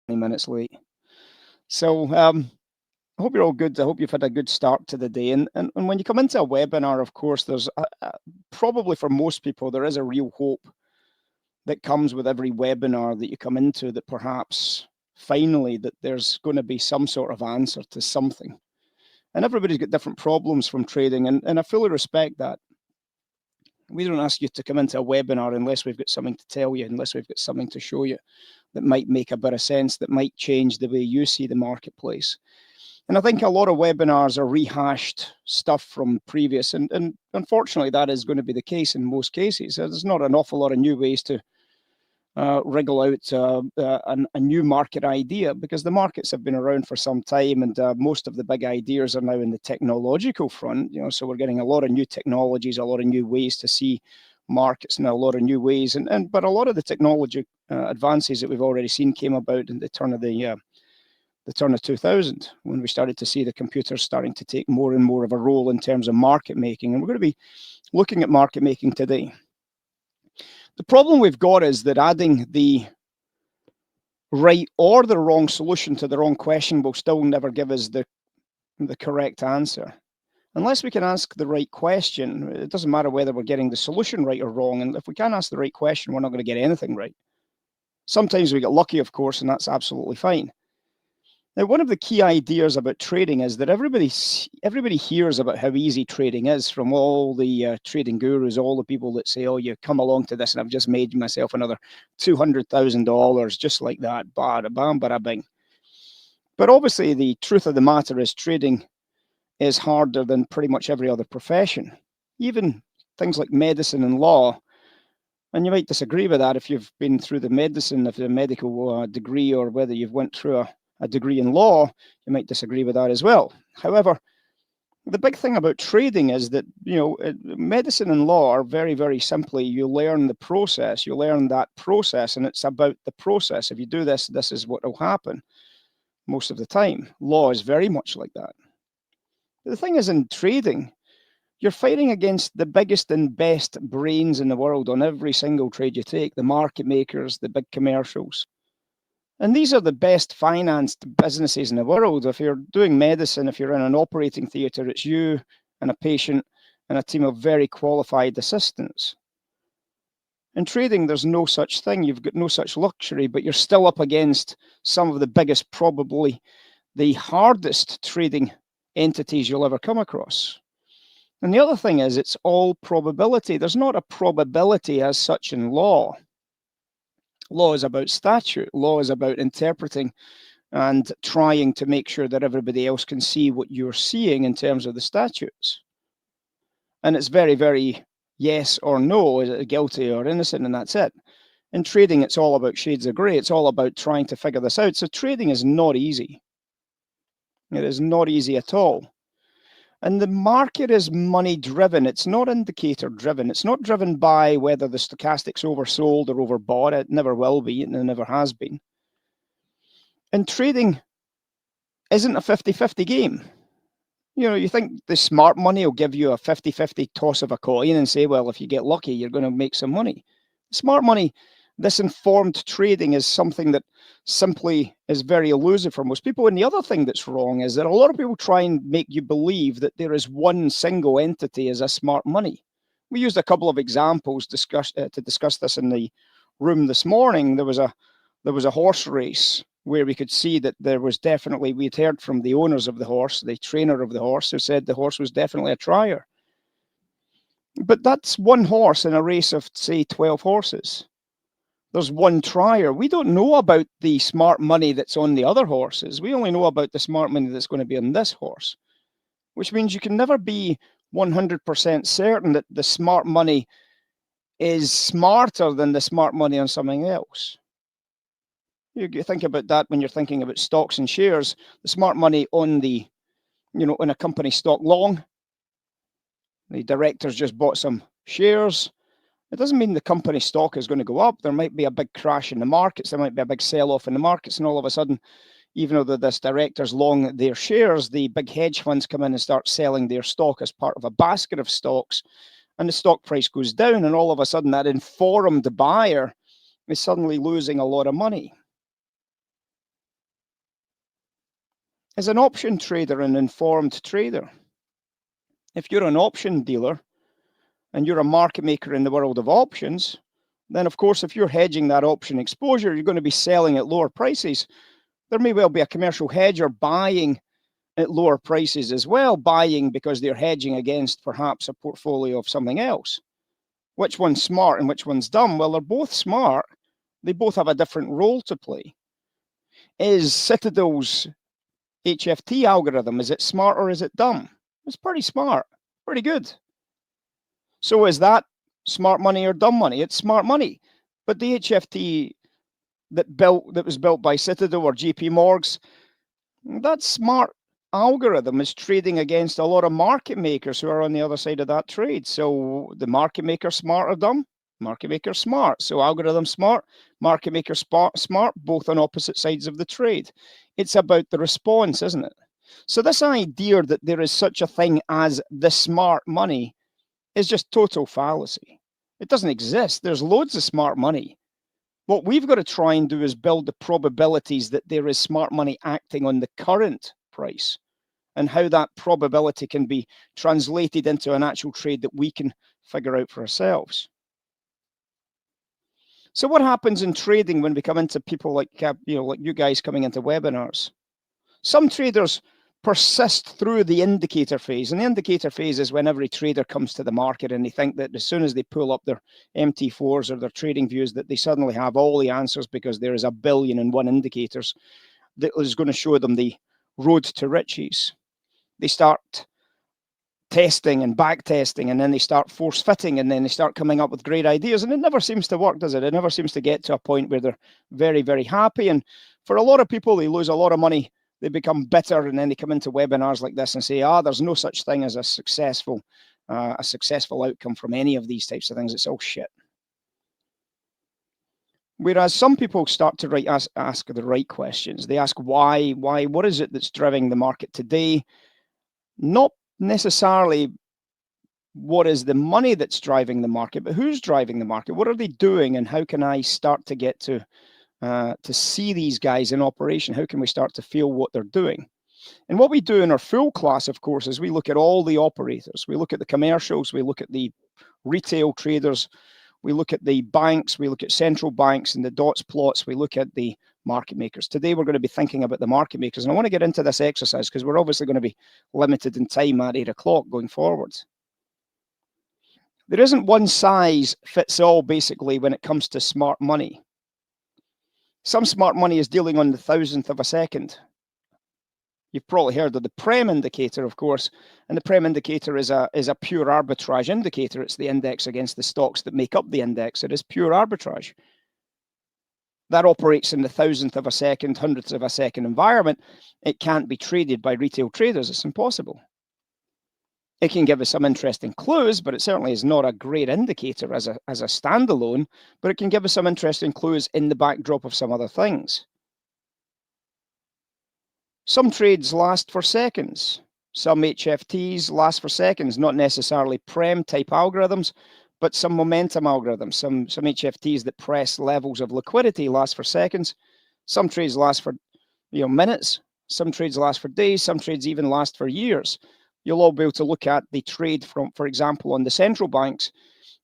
minutes late. So I hope you're all good. I hope you've had a good start to the day. And when you come into a webinar, of course, there's probably for most people, there is a real hope that comes with every webinar that you come into, that perhaps finally that there's going to be some sort of answer to something. And everybody's got different problems from trading, and I fully respect that. We don't ask you to come into a webinar unless we've got something to tell you, unless we've got something to show you that might make a bit of sense, that might change the way you see the marketplace. And I think a lot of webinars are rehashed stuff from previous, and unfortunately that is going to be the case in most cases. There's not an awful lot of new ways to wriggle out a new market idea, because the markets have been around for some time, and most of the big ideas are now in the technological front. So we're getting a lot of new technologies, a lot of new ways to see markets now, a lot of new ways, but a lot of the technology advances that we've already seen came about in the turn of 2000, when we started to see the computers starting to take more and more of a role in terms of market making. And we're going to be looking at market making today. The problem we've got is that adding the right or the wrong solution to the wrong question will still never give us the correct answer. Unless we can ask the right question, it doesn't matter whether we're getting the solution right or wrong. And if we can't ask the right question, we're not going to get anything right. Sometimes we get lucky, of course, and that's absolutely fine. Now, one of the key ideas about trading is that everybody hears about how easy trading is from all the trading gurus, all the people that say, oh, you come along to this and I've just made myself another $200,000 just like that, bada bam, bada bing. But obviously the truth of the matter is trading is harder than pretty much every other profession, even things like medicine and law. And you might disagree with that if you've been through the medicine, if the medical degree, or whether you've went through a degree in law, you might disagree with that as well. However, the big thing about trading is that, medicine and law are very, very simply, you learn the process, you learn that process, and it's about the process. If you do this, this is what will happen most of the time. Law is very much like that. But the thing is, in trading, you're fighting against the biggest and best brains in the world on every single trade you take, the market makers, the big commercials. And these are the best financed businesses in the world. If you're doing medicine, if you're in an operating theatre, it's you and a patient and a team of very qualified assistants. In trading, there's no such thing. You've got no such luxury, but you're still up against some of the biggest, probably the hardest trading entities you'll ever come across. And the other thing is, it's all probability. There's not a probability as such in law. Law is about statute. Law is about interpreting and trying to make sure that everybody else can see what you're seeing in terms of the statutes. And it's very, very yes or no, is it guilty or innocent, and that's it. In trading, it's all about shades of grey. It's all about trying to figure this out. So trading is not easy. It is not easy at all. And the market is money driven. It's not indicator driven. It's not driven by whether the stochastic's oversold or overbought. It never will be, and it never has been. And trading isn't a 50-50 game. You think the smart money will give you a 50-50 toss of a coin and say, well, if you get lucky, you're going to make some money. Smart money, this informed trading, is something that simply is very elusive for most people. And the other thing that's wrong is that a lot of people try and make you believe that there is one single entity as a smart money. We used a couple of examples to discuss this in the room this morning. There was a horse race where we could see that there was definitely, we'd heard from the owners of the horse, the trainer of the horse, who said the horse was definitely a trier. But that's one horse in a race of, say, 12 horses. There's one trier. We don't know about the smart money that's on the other horses. We only know about the smart money that's going to be on this horse, which means you can never be 100% certain that the smart money is smarter than the smart money on something else. You think about that when you're thinking about stocks and shares. The smart money on on a company stock long, the directors just bought some shares. It doesn't mean the company stock is going to go up. There might be a big crash in the markets. There might be a big sell-off in the markets. And all of a sudden, even though this director's long their shares, the big hedge funds come in and start selling their stock as part of a basket of stocks. And the stock price goes down. And all of a sudden, that informed buyer is suddenly losing a lot of money. is an option trader an informed trader? If you're an option dealer and you're a market maker in the world of options, then of course, if you're hedging that option exposure, you're going to be selling at lower prices. There may well be a commercial hedger buying at lower prices as well, buying because they're hedging against perhaps a portfolio of something else. Which one's smart and which one's dumb? Well, they're both smart. They both have a different role to play. Is Citadel's HFT algorithm, is it smart or is it dumb? It's pretty smart, pretty good. So is that smart money or dumb money? It's smart money. But the HFT that was built by Citadel or JP Morgan's, that smart algorithm is trading against a lot of market makers who are on the other side of that trade. So the market maker smart or dumb? Market maker smart. So algorithm smart, market maker smart, both on opposite sides of the trade. It's about the response, isn't it? So this idea that there is such a thing as the smart money is just total fallacy. It doesn't exist. There's loads of smart money. What we've got to try and do is build the probabilities that there is smart money acting on the current price and how that probability can be translated into an actual trade that we can figure out for ourselves. So what happens in trading when we come into people like you guys coming into webinars? Some traders persist through the indicator phase. And the indicator phase is when every trader comes to the market and they think that as soon as they pull up their MT4s or their trading views, that they suddenly have all the answers because there is 1,000,000,001 indicators that is going to show them the road to riches. They start testing and back testing, and then they start force fitting, and then they start coming up with great ideas, and it never seems to work, does it? It never seems to get to a point where they're very, very happy. And for a lot of people, they lose a lot of money, they become bitter, and then they come into webinars like this and say, there's no such thing as a successful outcome from any of these types of things. It's all shit. Whereas some people start to ask the right questions. They ask why, what is it that's driving the market today? Not necessarily what is the money that's driving the market, but who's driving the market? What are they doing, and how can I start to get to see these guys in operation? How can we start to feel what they're doing? And what we do in our full class, of course, is we look at all the operators. We look at the commercials, we look at the retail traders, we look at the banks, we look at central banks and the dots plots, we look at the market makers. Today, we're going to be thinking about the market makers. And I want to get into this exercise because we're obviously going to be limited in time at 8 o'clock going forwards. There isn't one size fits all, basically, when it comes to smart money. Some smart money is dealing on the thousandth of a second. You've probably heard of the Prem indicator, of course, and the Prem indicator is a pure arbitrage indicator. It's the index against the stocks that make up the index. It is pure arbitrage. That operates in the thousandth of a second, hundredths of a second environment. It can't be traded by retail traders. It's impossible. It can give us some interesting clues, but it certainly is not a great indicator as a standalone, but it can give us some interesting clues in the backdrop of some other things. Some trades last for seconds. Some HFTs last for seconds, not necessarily Prem type algorithms, but some momentum algorithms, some HFTs that press levels of liquidity last for seconds. Some trades last for minutes. Some trades last for days. Some trades even last for years. You'll all be able to look at the trade from, for example, on the central banks,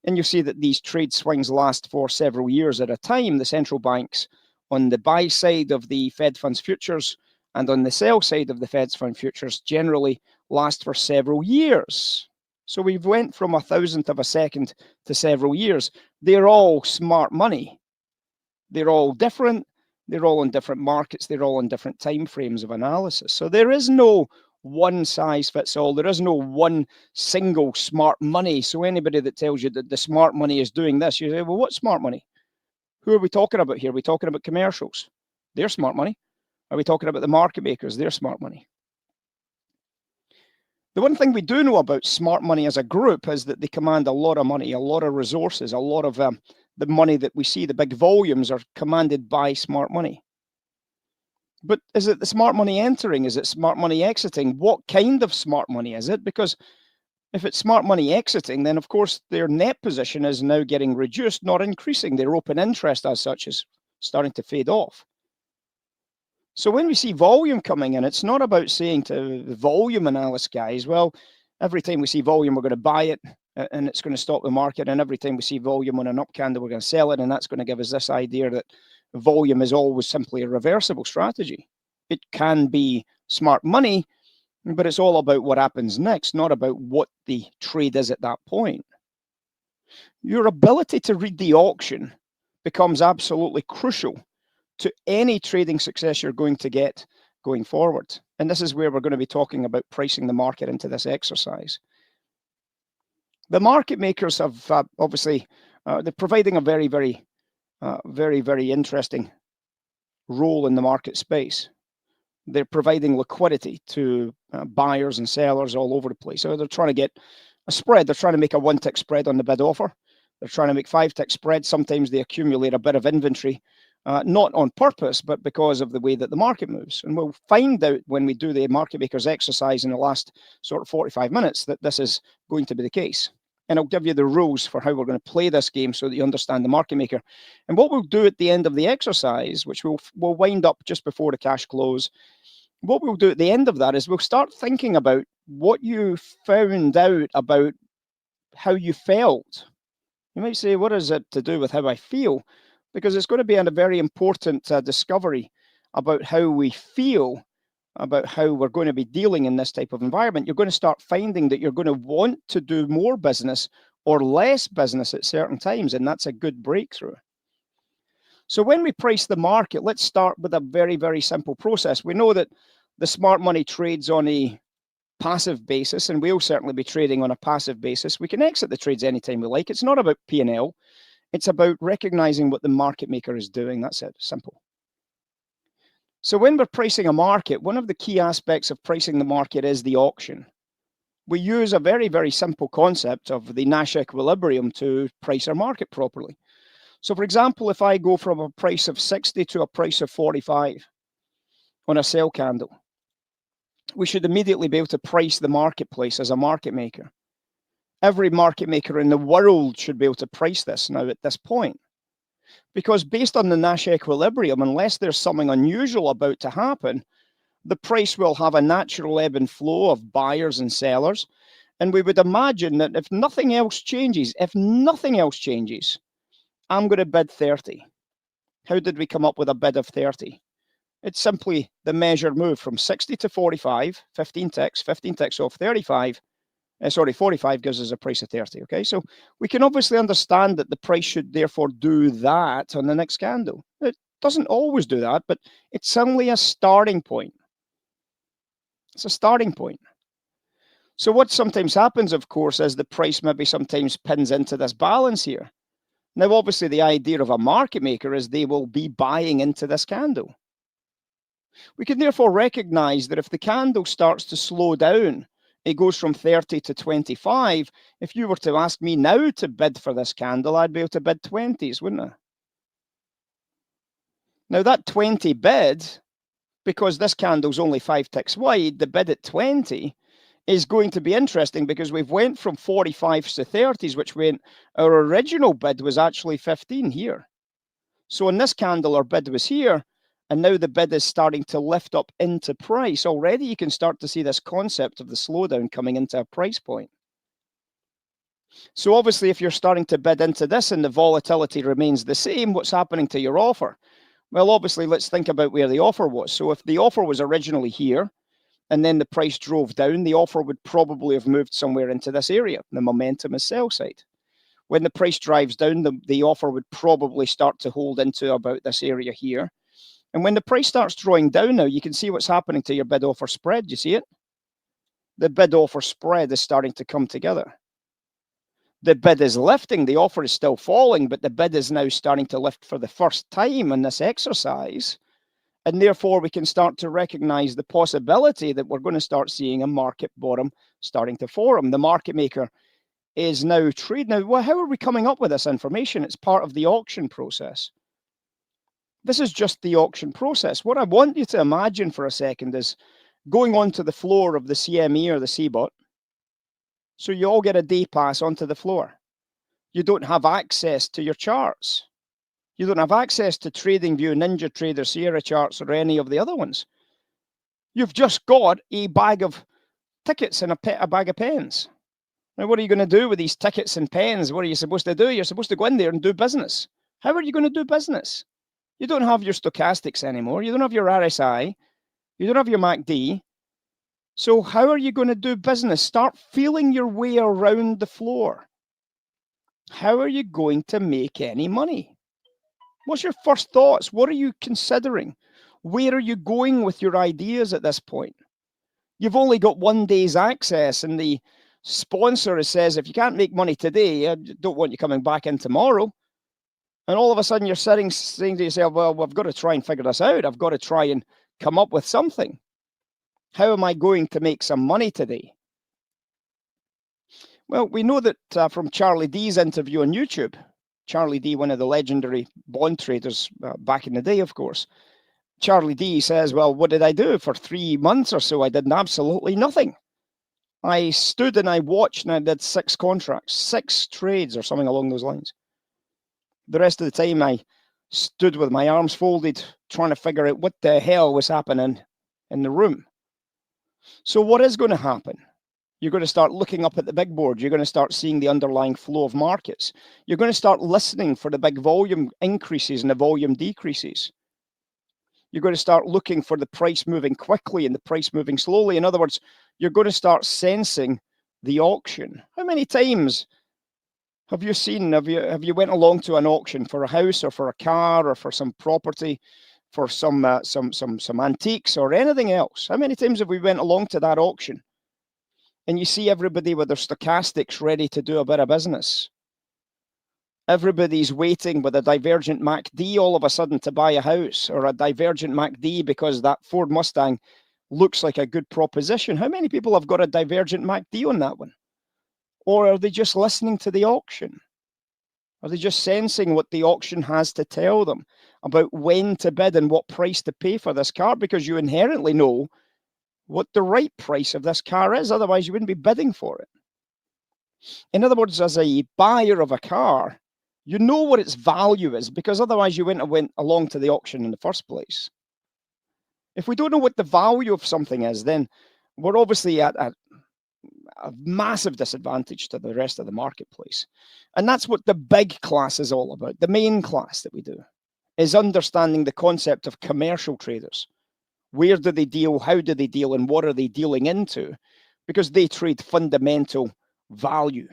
and you'll see that these trade swings last for several years at a time. The central banks on the buy side of the Fed funds futures and on the sell side of the Fed funds futures generally last for several years. So we've went from a thousandth of a second to several years. They're all smart money. They're all different. They're all in different markets. They're all in different time frames of analysis. So there is no one size fits all. There is no one single smart money. So anybody that tells you that the smart money is doing this, you say, well, what's smart money? Who are we talking about here? Are we talking about commercials? They're smart money. Are we talking about the market makers? They're smart money. The one thing we do know about smart money as a group is that they command a lot of money, a lot of resources, a lot of the money that we see, the big volumes are commanded by smart money. But is it the smart money entering? Is it smart money exiting? What kind of smart money is it? Because if it's smart money exiting, then of course their net position is now getting reduced, not increasing. Their open interest as such is starting to fade off. So when we see volume coming in, it's not about saying to the volume analysts, guys, well, every time we see volume, we're going to buy it and it's going to stop the market. And every time we see volume on an up candle, we're going to sell it. And that's going to give us this idea that volume is always simply a reversible strategy. It can be smart money, but it's all about what happens next, not about what the trade is at that point. Your ability to read the auction becomes absolutely crucial to any trading success you're going to get going forward. And this is where we're going to be talking about pricing the market into this exercise. The market makers have obviously, they're providing a very, very interesting role in the market space. They're providing liquidity to buyers and sellers all over the place. So they're trying to get a spread. They're trying to make a one-tick spread on the bid offer. They're trying to make five-tick spreads. Sometimes they accumulate a bit of inventory, not on purpose, but because of the way that the market moves. And we'll find out when we do the market makers exercise in the last sort of 45 minutes that this is going to be the case. And I'll give you the rules for how we're going to play this game so that you understand the market maker. And what we'll do at the end of the exercise, which we'll wind up just before the cash close, what we'll do at the end of that is we'll start thinking about what you found out about how you felt. You might say, what is it to do with how I feel? Because it's going to be a very important discovery about how we feel, about how we're going to be dealing in this type of environment. You're going to start finding that you're going to want to do more business or less business at certain times, and that's a good breakthrough. So when we price the market, let's start with a very, very simple process. We know that the smart money trades on a passive basis, and we'll certainly be trading on a passive basis. We can exit the trades anytime we like. It's not about P&L. It's about recognizing what the market maker is doing. That's it, simple. So when we're pricing a market, one of the key aspects of pricing the market is the auction. We use a very, very simple concept of the Nash equilibrium to price our market properly. So for example, if I go from a price of 60 to a price of 45 on a sell candle, we should immediately be able to price the marketplace as a market maker. Every market maker in the world should be able to price this now at this point. Because based on the Nash equilibrium, unless there's something unusual about to happen, the price will have a natural ebb and flow of buyers and sellers. And we would imagine that if nothing else changes, I'm going to bid 30. How did we come up with a bid of 30? It's simply the measured move from 60 to 45, 15 ticks off 35. 45 gives us a price of 30, okay? So we can obviously understand that the price should therefore do that on the next candle. It doesn't always do that, but it's only a starting point. It's a starting point. So what sometimes happens, of course, is the price maybe sometimes pins into this balance here. Now, obviously, the idea of a market maker is they will be buying into this candle. We can therefore recognize that if the candle starts to slow down, it goes from 30 to 25. If you were to ask me now to bid for this candle, I'd be able to bid 20s, wouldn't I? Now that 20 bid, because this candle's only 5 ticks wide, the bid at 20 is going to be interesting because we've went from 45s to 30s, which meant our original bid was actually 15 here. So in this candle, our bid was here, and now the bid is starting to lift up into price. Already you can start to see this concept of the slowdown coming into a price point. So obviously, if you're starting to bid into this and the volatility remains the same, what's happening to your offer? Well, obviously, let's think about where the offer was. So if the offer was originally here, and then the price drove down, the offer would probably have moved somewhere into this area. The momentum is sell side. When the price drives down, the offer would probably start to hold into about this area here. And when the price starts drawing down now, you can see what's happening to your bid-offer spread. You see it? The bid-offer spread is starting to come together. The bid is lifting, the offer is still falling, but the bid is now starting to lift for the first time in this exercise. And therefore, we can start to recognize the possibility that we're going to start seeing a market bottom starting to form. The market maker is now trading. Now, well, how are we coming up with this information? It's part of the auction process. This is just the auction process. What I want you to imagine for a second is going onto the floor of the CME or the CBOT. So you all get a day pass onto the floor. You don't have access to your charts. You don't have access to TradingView, NinjaTrader, Sierra Charts, or any of the other ones. You've just got a bag of tickets and a bag of pens. Now, what are you going to do with these tickets and pens? What are you supposed to do? You're supposed to go in there and do business. How are you going to do business? You don't have your stochastics anymore. You don't have your RSI. You don't have your MACD. So how are you going to do business? Start feeling your way around the floor. How are you going to make any money? What's your first thoughts? What are you considering? Where are you going with your ideas at this point? You've only got 1 day's access, and the sponsor says, if you can't make money today, I don't want you coming back in tomorrow. And all of a sudden you're saying to yourself, well, I've got to try and figure this out. I've got to try and come up with something. How am I going to make some money today? Well, we know that from Charlie D's interview on YouTube, Charlie D, one of the legendary bond traders back in the day, of course, Charlie D says, well, what did I do? For 3 months or so, I did absolutely nothing. I stood and I watched and I did 6 contracts, 6 trades or something along those lines. The rest of the time I stood with my arms folded, trying to figure out what the hell was happening in the room. So what is going to happen? You're going to start looking up at the big board. You're going to start seeing the underlying flow of markets. You're going to start listening for the big volume increases and the volume decreases. You're going to start looking for the price moving quickly and the price moving slowly. In other words, you're going to start sensing the auction. How many times have you seen, have you went along to an auction for a house or for a car or for some property, for some antiques or anything else? How many times have we went along to that auction and you see everybody with their stochastics ready to do a bit of business? Everybody's waiting with a divergent MACD all of a sudden to buy a house, or a divergent MACD because that Ford Mustang looks like a good proposition. How many people have got a divergent MACD on that one? Or are they just listening to the auction? Are they just sensing what the auction has to tell them about when to bid and what price to pay for this car? Because you inherently know what the right price of this car is. Otherwise, you wouldn't be bidding for it. In other words, as a buyer of a car, you know what its value is, because otherwise you wouldn't have went along to the auction in the first place. If we don't know what the value of something is, then we're obviously at a massive disadvantage to the rest of the marketplace. And that's what the big class is all about. The main class that we do is understanding the concept of commercial traders. Where do they deal? How do they deal? And what are they dealing into? Because they trade fundamental value.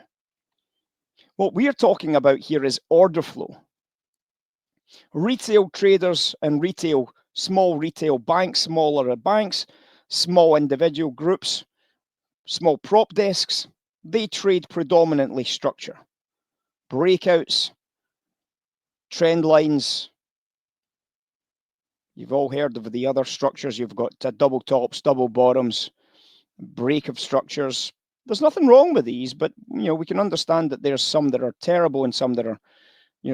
What we're talking about here is order flow. Retail traders and small retail banks, smaller banks, small individual groups, small prop desks, they trade predominantly structure. Breakouts, trend lines. You've all heard of the other structures. You've got double tops, double bottoms, break of structures. There's nothing wrong with these, but we can understand that there's some that are terrible and some that are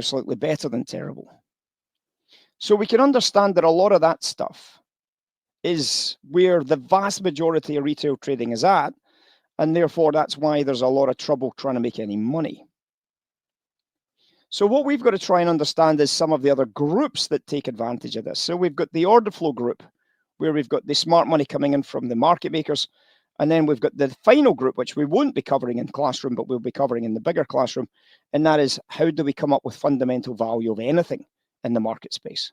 slightly better than terrible. So we can understand that a lot of that stuff is where the vast majority of retail trading is at, and therefore that's why there's a lot of trouble trying to make any money. So what we've got to try and understand is some of the other groups that take advantage of this. So we've got the order flow group, where we've got the smart money coming in from the market makers. And then we've got the final group, which we won't be covering in classroom, but we'll be covering in the bigger classroom. And that is, how do we come up with fundamental value of anything in the market space?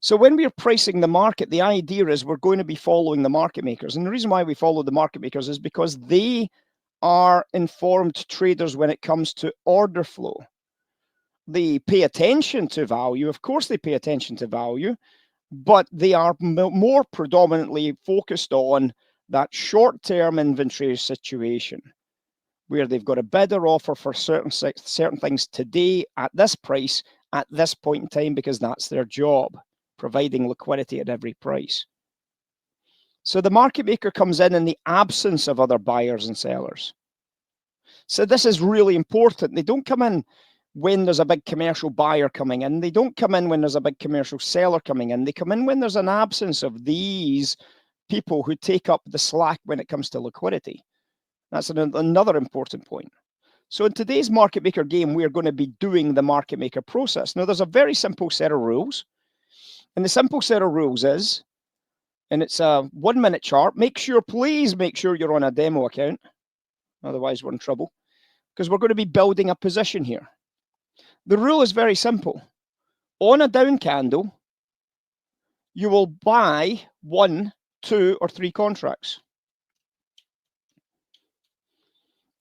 So when we're pricing the market, the idea is we're going to be following the market makers. And the reason why we follow the market makers is because they are informed traders when it comes to order flow. They pay attention to value. Of course, they pay attention to value, but they are more predominantly focused on that short-term inventory situation where they've got a bid or offer for certain things today at this price at this point in time, because that's their job, providing liquidity at every price. So the market maker comes in the absence of other buyers and sellers. So this is really important. They don't come in when there's a big commercial buyer coming in. They don't come in when there's a big commercial seller coming in. They come in when there's an absence of these people who take up the slack when it comes to liquidity. That's another important point. So in today's market maker game, we're going to be doing the market maker process. Now, there's a very simple set of rules. And the simple set of rules is, and it's a 1 minute chart. Please make sure you're on a demo account. Otherwise, we're in trouble, because we're going to be building a position here. The rule is very simple. On a down candle, you will buy 1, 2, or 3 contracts.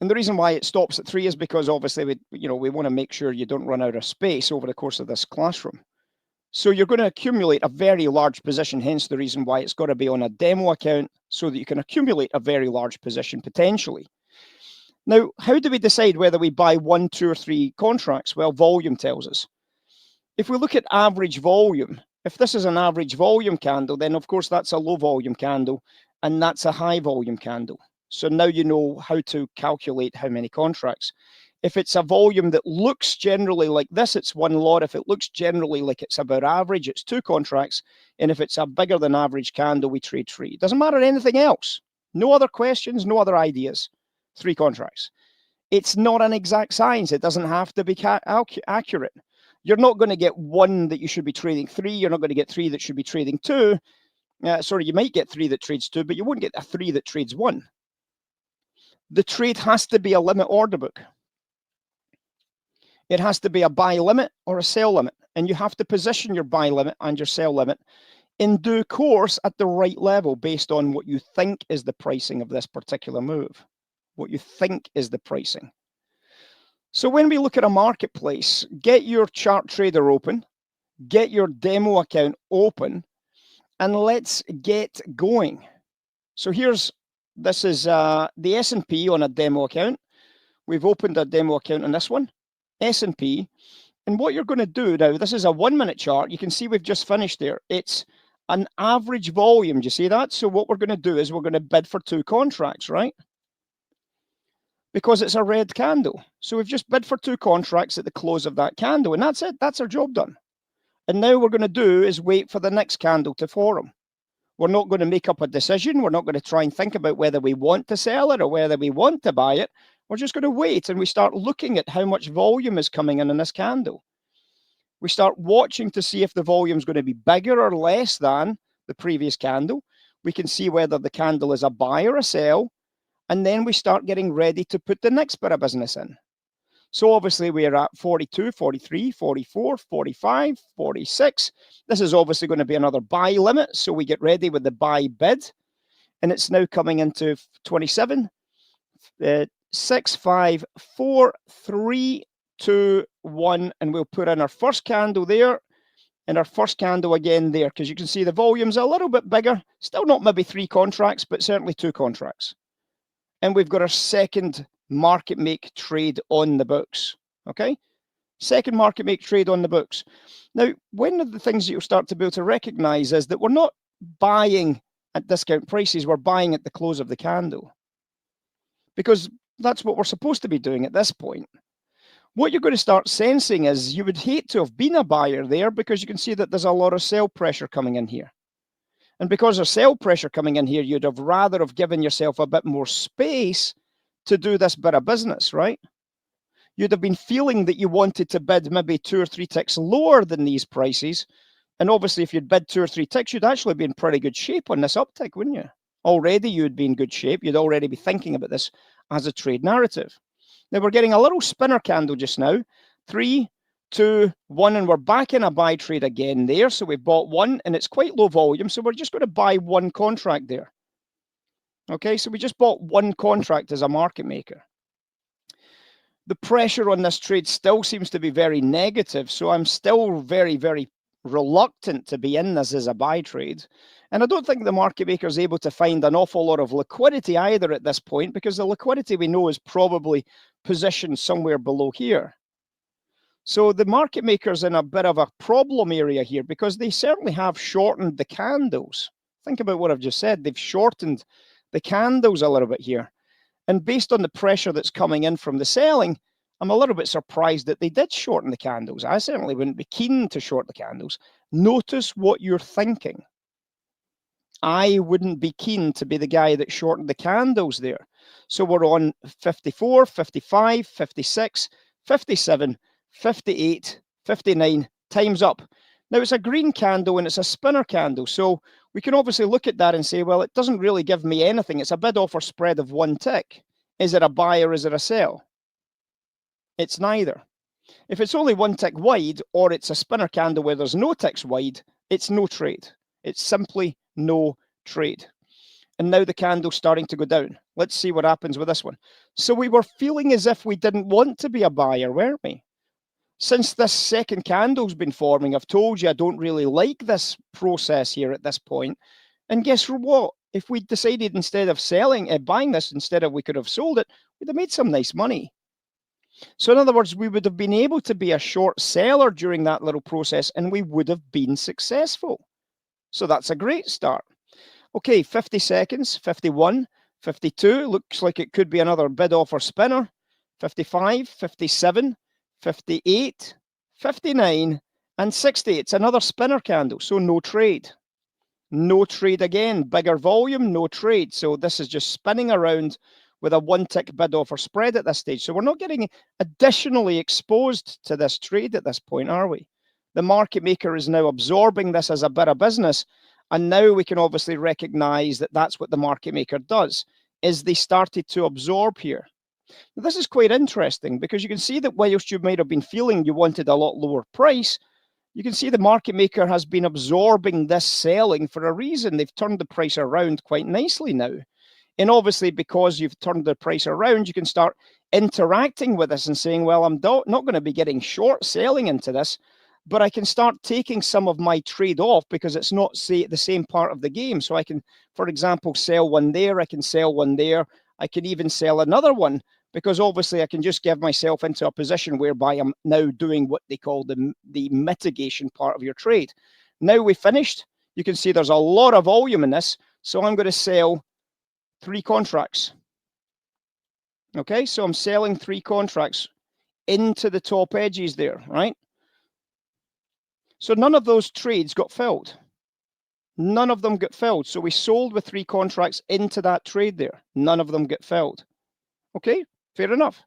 And the reason why it stops at 3 is because obviously we want to make sure you don't run out of space over the course of this classroom. So you're going to accumulate a very large position, hence the reason why it's got to be on a demo account so that you can accumulate a very large position potentially. Now, how do we decide whether we buy 1, 2, or 3 contracts? Well, volume tells us. If we look at average volume, if this is an average volume candle, then of course that's a low volume candle and that's a high volume candle. So now you know how to calculate how many contracts. If it's a volume that looks generally like this, it's 1 lot. If it looks generally like it's about average, it's 2 contracts. And if it's a bigger than average candle, we trade 3. Doesn't matter anything else. No other questions, no other ideas. 3 contracts. It's not an exact science. It doesn't have to be accurate. You're not going to get 1 that you should be trading 3. You're not going to get 3 that should be trading 2. Sorry, you might get 3 that trades 2, but you won't get a 3 that trades 1. The trade has to be a limit order book. It has to be a buy limit or a sell limit. And you have to position your buy limit and your sell limit in due course at the right level based on what you think is the pricing of this particular move. What you think is the pricing. So when we look at a marketplace, get your chart trader open, get your demo account open, and let's get going. So this is the S&P on a demo account. We've opened a demo account on this one, S&P. And what you're going to do now, this is a 1 minute chart. You can see we've just finished there. It's an average volume. Do you see that? So what we're going to do is we're going to bid for 2 contracts, right? Because it's a red candle. So we've just bid for 2 contracts at the close of that candle. And that's it. That's our job done. And now what we're going to do is wait for the next candle to form. We're not going to make up a decision. We're not going to try and think about whether we want to sell it or whether we want to buy it. We're just going to wait, and we start looking at how much volume is coming in this candle. We start watching to see if the volume is going to be bigger or less than the previous candle. We can see whether the candle is a buy or a sell, and then we start getting ready to put the next bit of business in. So obviously we're at 42, 43, 44, 45, 46. This is obviously going to be another buy limit. So we get ready with the buy bid. And it's now coming into 27, 6, 5, 4, 3, 2, 1. And we'll put in our first candle there and our first candle again there. Because you can see the volume's a little bit bigger. Still not maybe 3 contracts, but certainly 2 contracts. And we've got our second market make trade on the books. Okay, second market make trade on the books. Now, one of the things that you'll start to be able to recognize is that we're not buying at discount prices, we're buying at the close of the candle, because that's what we're supposed to be doing at this point. What you're going to start sensing is you would hate to have been a buyer there, because you can see that there's a lot of sell pressure coming in here. And because there's sell pressure coming in here, you'd have rather have given yourself a bit more space to do this bit of business, right? You'd have been feeling that you wanted to bid maybe 2 or 3 ticks lower than these prices. And obviously, if you'd bid 2 or 3 ticks, you'd actually be in pretty good shape on this uptick, wouldn't you? Already, you'd be in good shape. You'd already be thinking about this as a trade narrative. Now, we're getting a little spinner candle just now. 3, 2, 1, and we're back in a buy trade again there. So we've bought 1, and it's quite low volume. So we're just going to buy 1 contract there. Okay, so we just bought 1 contract as a market maker. The pressure on this trade still seems to be very negative, so I'm still very, very reluctant to be in this as a buy trade. And I don't think the market maker is able to find an awful lot of liquidity either at this point, because the liquidity we know is probably positioned somewhere below here. So the market maker's in a bit of a problem area here, because they certainly have shortened the candles. Think about what I've just said. They've shortened the candles a little bit here. And based on the pressure that's coming in from the selling, I'm a little bit surprised that they did shorten the candles. I certainly wouldn't be keen to short the candles. Notice what you're thinking. I wouldn't be keen to be the guy that shorted the candles there. So we're on 54, 55, 56, 57, 58, 59, time's up. Now it's a green candle and it's a spinner candle. So we can obviously look at that and say, well, it doesn't really give me anything. It's a bid offer spread of one tick. Is it a buy or is it a sell? It's neither. If it's only one tick wide or it's a spinner candle where there's no ticks wide, it's no trade. It's simply no trade. And now the candle's starting to go down. Let's see what happens with this one. So we were feeling as if we didn't want to be a buyer, weren't we? Since this second candle's been forming, I've told you I don't really like this process here at this point. And guess what? If we decided instead of buying this, instead of we could have sold it, we'd have made some nice money. So in other words, we would have been able to be a short seller during that little process and we would have been successful. So that's a great start. Okay, 50 seconds, 51, 52, looks like it could be another bid offer spinner, 55, 57, 58, 59, and 60. It's another spinner candle, so no trade. No trade again, bigger volume, no trade. So this is just spinning around with a one-tick bid offer spread at this stage. So we're not getting additionally exposed to this trade at this point, are we? The market maker is now absorbing this as a bit of business. And now we can obviously recognize that that's what the market maker does, is they started to absorb here. Now, this is quite interesting because you can see that whilst you might have been feeling you wanted a lot lower price, you can see the market maker has been absorbing this selling for a reason. They've turned the price around quite nicely now. And obviously, because you've turned the price around, you can start interacting with this and saying, well, I'm not going to be getting short selling into this, but I can start taking some of my trade off because it's not the same part of the game. So I can, for example, sell one there, I can sell one there, I can even sell another one, because obviously I can just give myself into a position whereby I'm now doing what they call the mitigation part of your trade. Now we finished, you can see there's a lot of volume in this, so I'm going to sell 3 contracts. Okay, so I'm selling 3 contracts into the top edges there, right? So none of those trades got filled. None of them got filled. So we sold with 3 contracts into that trade there. None of them get filled. Okay, fair enough.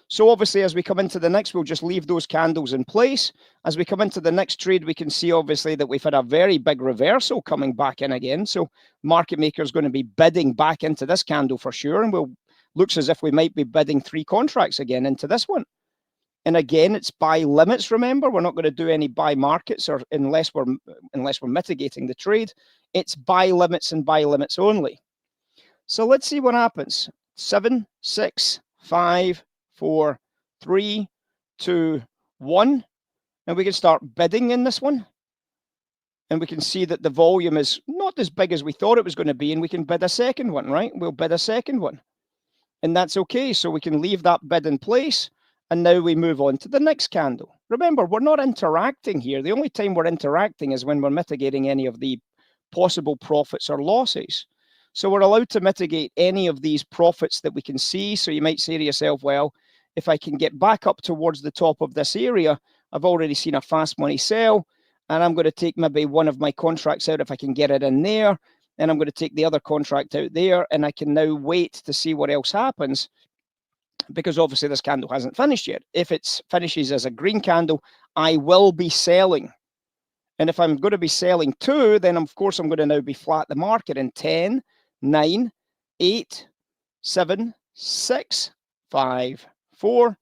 So obviously, as we come into the next, we'll just leave those candles in place. As we come into the next trade, we can see obviously that we've had a very big reversal coming back in again. So market maker is going to be bidding back into this candle for sure. And looks as if we might be bidding 3 contracts again into this one. And again, it's buy limits. Remember, we're not going to do any buy markets or unless we're mitigating the trade. It's buy limits and buy limits only. So let's see what happens. 7, 6, 5, 4, 3, 2, 1. And we can start bidding in this one. And we can see that the volume is not as big as we thought it was going to be. And we can bid a second one, right? We'll bid a second one. And that's okay. So we can leave that bid in place. And now we move on to the next candle. Remember, we're not interacting here. The only time we're interacting is when we're mitigating any of the possible profits or losses. So we're allowed to mitigate any of these profits that we can see. So you might say to yourself, well, if I can get back up towards the top of this area, I've already seen a fast money sell, and I'm going to take maybe one of my contracts out if I can get it in there, and I'm going to take the other contract out there, and I can now wait to see what else happens, because obviously this candle hasn't finished yet. If it finishes as a green candle, I will be selling. And if I'm going to be selling 2, then of course I'm going to now be flat the market in 10, 9, 8, 7, 6, 5, 4,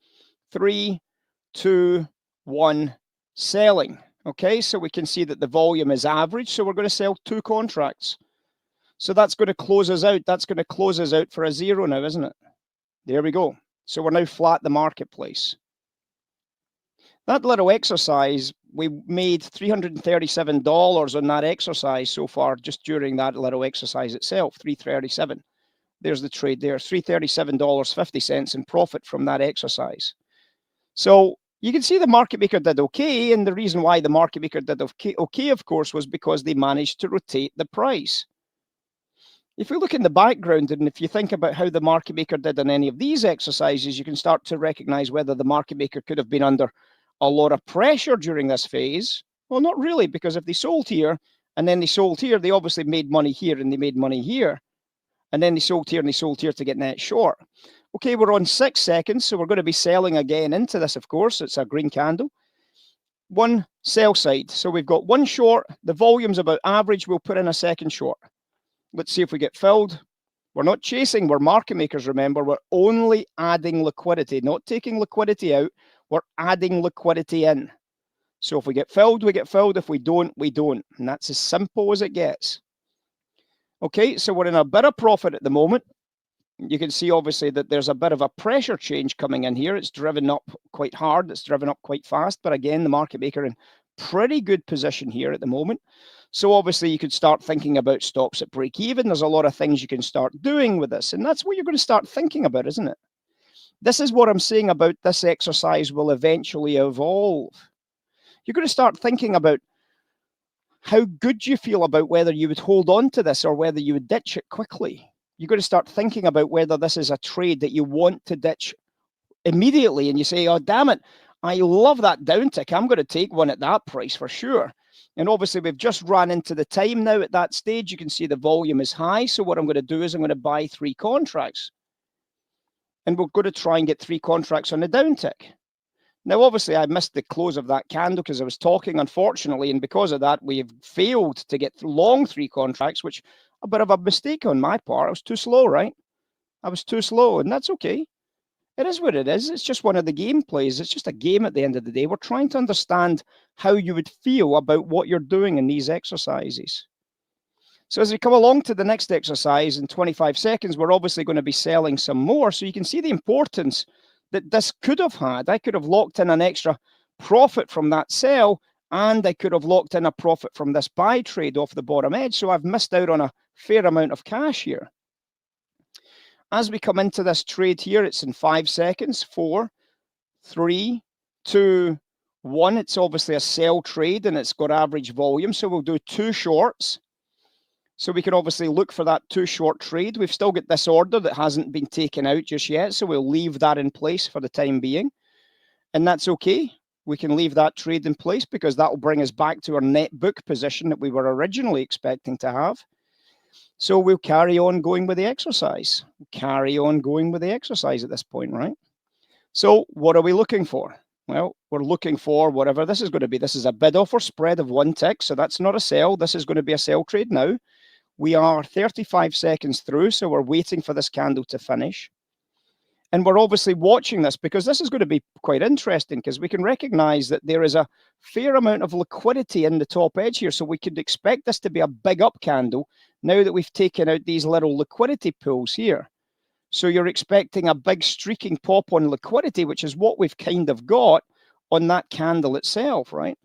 3, 2, 1, selling. Okay, so we can see that the volume is average. So we're going to sell 2 contracts. So that's going to close us out. That's going to close us out for a 0 now, isn't it? There we go. So we're now flat the marketplace. That little exercise, we made $337 on that exercise so far, just during that little exercise itself, $337. There's the trade there, $337.50 in profit from that exercise. So you can see the market maker did okay, and the reason why the market maker did okay, of course, was because they managed to rotate the price. If we look in the background, and if you think about how the market maker did on any of these exercises, you can start to recognize whether the market maker could have been under a lot of pressure during this phase. Well, not really, because if they sold here and then they sold here, they obviously made money here and they made money here. And then they sold here and they sold here to get net short. Okay, we're on 6 seconds, so we're going to be selling again into this, of course. It's a green candle. One sell side. So we've got one short. The volume's about average. We'll put in a second short. Let's see if we get filled. We're not chasing. We're market makers, remember. We're only adding liquidity, not taking liquidity out. We're adding liquidity in. So if we get filled, we get filled. If we don't, we don't. And that's as simple as it gets. Okay, so we're in a bit of profit at the moment. You can see obviously that there's a bit of a pressure change coming in here. It's driven up quite hard. It's driven up quite fast. But again, the market maker in pretty good position here at the moment. So obviously you could start thinking about stops at break even. There's a lot of things you can start doing with this. And that's what you're going to start thinking about, isn't it? This is what I'm saying about this exercise will eventually evolve. You're going to start thinking about how good you feel about whether you would hold on to this or whether you would ditch it quickly. You're going to start thinking about whether this is a trade that you want to ditch immediately. And you say, oh, damn it, I love that downtick. I'm going to take one at that price for sure. And obviously, we've just run into the time now at that stage. You can see the volume is high. So what I'm going to do is I'm going to buy 3 contracts. And we're going to try and get 3 contracts on the downtick. Now, obviously, I missed the close of that candle because I was talking, unfortunately. And because of that, we've failed to get long 3 contracts, which a bit of a mistake on my part. I was too slow, right? I was too slow, and that's okay. It is what it is. It's just one of the game plays. It's just a game at the end of the day. We're trying to understand how you would feel about what you're doing in these exercises. So as we come along to the next exercise in 25 seconds, we're obviously going to be selling some more. So you can see the importance that this could have had. I could have locked in an extra profit from that sell, and I could have locked in a profit from this buy trade off the bottom edge. So I've missed out on a fair amount of cash here. As we come into this trade here, it's in 5 seconds. 4, 3, 2, 1. It's obviously a sell trade and it's got average volume. So we'll do 2 shorts. So we can obviously look for that 2 short trade. We've still got this order that hasn't been taken out just yet. So we'll leave that in place for the time being. And that's okay. We can leave that trade in place because that will bring us back to our net book position that we were originally expecting to have. So we'll carry on going with the exercise. Carry on going with the exercise at this point, right? So what are we looking for? Well, we're looking for whatever this is going to be. This is a bid offer spread of 1 tick. So that's not a sell. This is going to be a sell trade now. We are 35 seconds through. So we're waiting for this candle to finish. And we're obviously watching this because this is going to be quite interesting because we can recognize that there is a fair amount of liquidity in the top edge here. So we could expect this to be a big up candle now that we've taken out these little liquidity pools here. So you're expecting a big streaking pop on liquidity, which is what we've kind of got on that candle itself, right?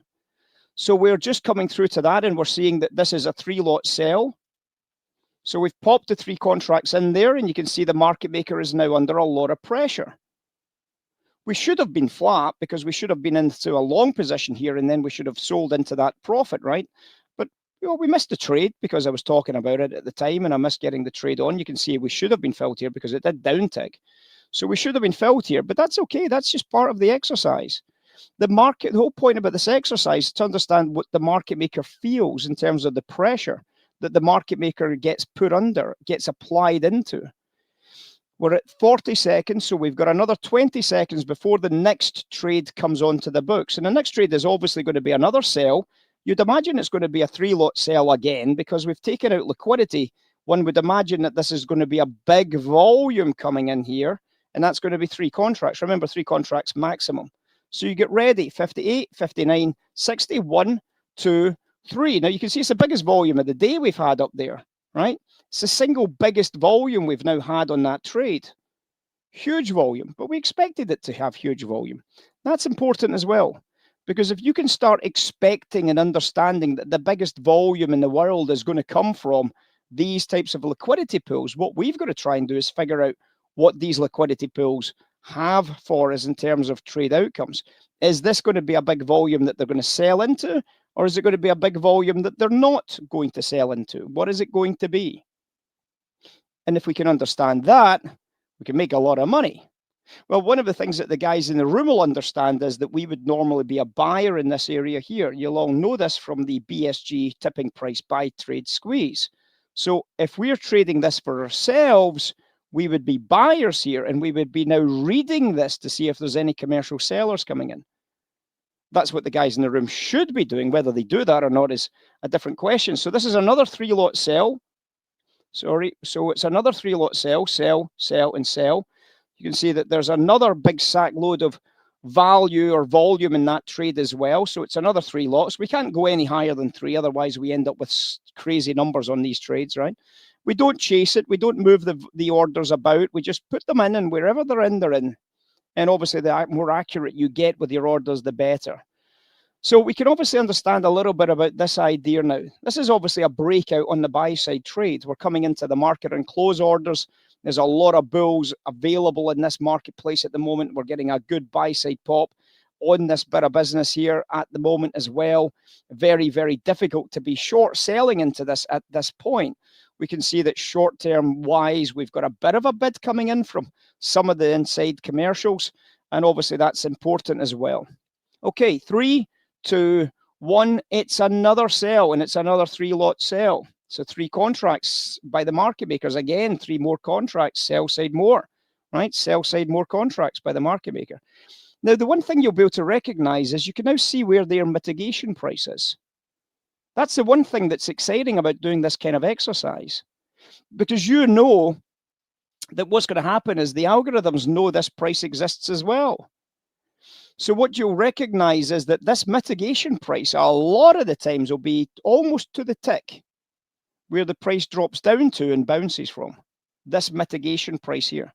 So we're just coming through to that and we're seeing that this is a 3-lot sell. So we've popped the 3 contracts in there and you can see the market maker is now under a lot of pressure. We should have been flat because we should have been into a long position here and then we should have sold into that profit, right? But we missed the trade because I was talking about it at the time and I missed getting the trade on. You can see we should have been filled here because it did downtick. So we should have been filled here, but that's okay. That's just part of the exercise. The whole point about this exercise is to understand what the market maker feels in terms of the pressure that the market maker gets put under, gets applied into. We're at 40 seconds, so we've got another 20 seconds before the next trade comes onto the books. And the next trade is obviously going to be another sell. You'd imagine it's going to be a 3-lot sell again because we've taken out liquidity. One would imagine that this is going to be a big volume coming in here, and that's going to be 3 contracts. Remember, 3 contracts maximum. So you get ready, 58, 59, 61, 2, 3. Now you can see it's the biggest volume of the day we've had up there, right? It's the single biggest volume we've now had on that trade. Huge volume, but we expected it to have huge volume. That's important as well, because if you can start expecting and understanding that the biggest volume in the world is going to come from these types of liquidity pools, what we've got to try and do is figure out what these liquidity pools have for us in terms of trade outcomes. Is this going to be a big volume that they're going to sell into? Or is it going to be a big volume that they're not going to sell into? What is it going to be? And if we can understand that, we can make a lot of money. Well, one of the things that the guys in the room will understand is that we would normally be a buyer in this area here. You'll all know this from the BSG tipping price buy trade squeeze. So if we're trading this for ourselves, we would be buyers here, and we would be now reading this to see if there's any commercial sellers coming in. That's what the guys in the room should be doing. Whether they do that or not is a different question. So this is another 3-lot sell. Sorry, so it's another 3-lot sell, sell, sell, and sell. You can see that there's another big sack load of value or volume in that trade as well. So it's another 3 lots. We can't go any higher than 3, otherwise we end up with crazy numbers on these trades, right? We don't chase it. We don't move the orders about. We just put them in, and wherever they're in, they're in. And obviously, the more accurate you get with your orders, the better. So we can obviously understand a little bit about this idea now. This is obviously a breakout on the buy side trade. We're coming into the market and close orders. There's a lot of bulls available in this marketplace at the moment. We're getting a good buy side pop on this bit of business here at the moment as well. Very, very difficult to be short selling into this at this point. We can see that short term wise, we've got a bit of a bid coming in from some of the inside commercials. And obviously that's important as well. Okay, 3, 2, 1, it's another sell, and it's another 3-lot sell. So 3 contracts by the market makers. Again, 3 more contracts, sell side more, right? Sell side more contracts by the market maker. Now, the one thing you'll be able to recognize is you can now see where their mitigation price is. That's the one thing that's exciting about doing this kind of exercise, because you know that what's going to happen is the algorithms know this price exists as well. So what you'll recognize is that this mitigation price, a lot of the times, will be almost to the tick where the price drops down to and bounces from. This mitigation price here.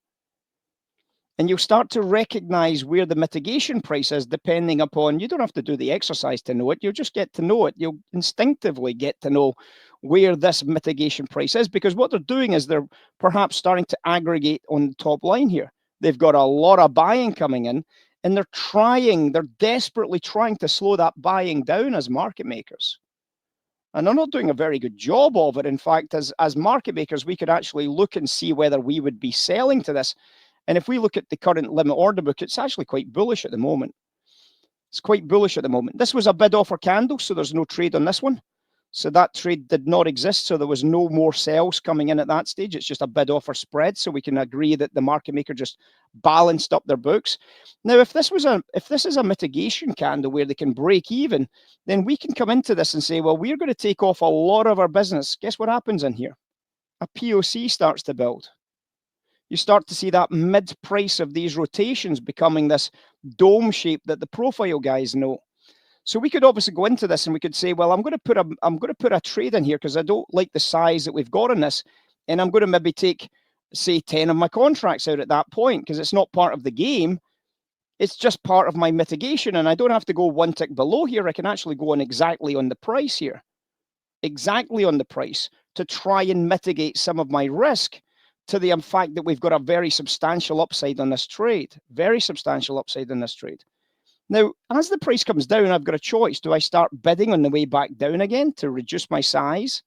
And you'll start to recognize where the mitigation price is depending upon, you don't have to do the exercise to know it, you'll just get to know it. You'll instinctively get to know where this mitigation price is, because what they're doing is they're perhaps starting to aggregate on the top line here. They've got a lot of buying coming in, and they're desperately trying to slow that buying down as market makers. And they're not doing a very good job of it. In fact, as market makers, we could actually look and see whether we would be selling to this. And if we look at the current limit order book, it's actually quite bullish at the moment. It's quite bullish at the moment. This was a bid offer candle, so there's no trade on this one. So that trade did not exist, so there was no more sales coming in at that stage. It's just a bid offer spread, so we can agree that the market maker just balanced up their books. Now, if this is a mitigation candle where they can break even, then we can come into this and say, well, we're going to take off a lot of our business. Guess what happens in here? A POC starts to build. You start to see that mid price of these rotations becoming this dome shape that the profile guys know. So we could obviously go into this and we could say, well, I'm going to put a trade in here because I don't like the size that we've got in this, and I'm going to maybe take, say, 10 of my contracts out at that point because it's not part of the game. It's just part of my mitigation, and I don't have to go 1 tick below here. I can actually go on exactly on the price here, exactly on the price, to try and mitigate some of my risk to the fact that we've got a very substantial upside on this trade, very substantial upside on this trade. Now, as the price comes down, I've got a choice. Do I start bidding on the way back down again to reduce my size,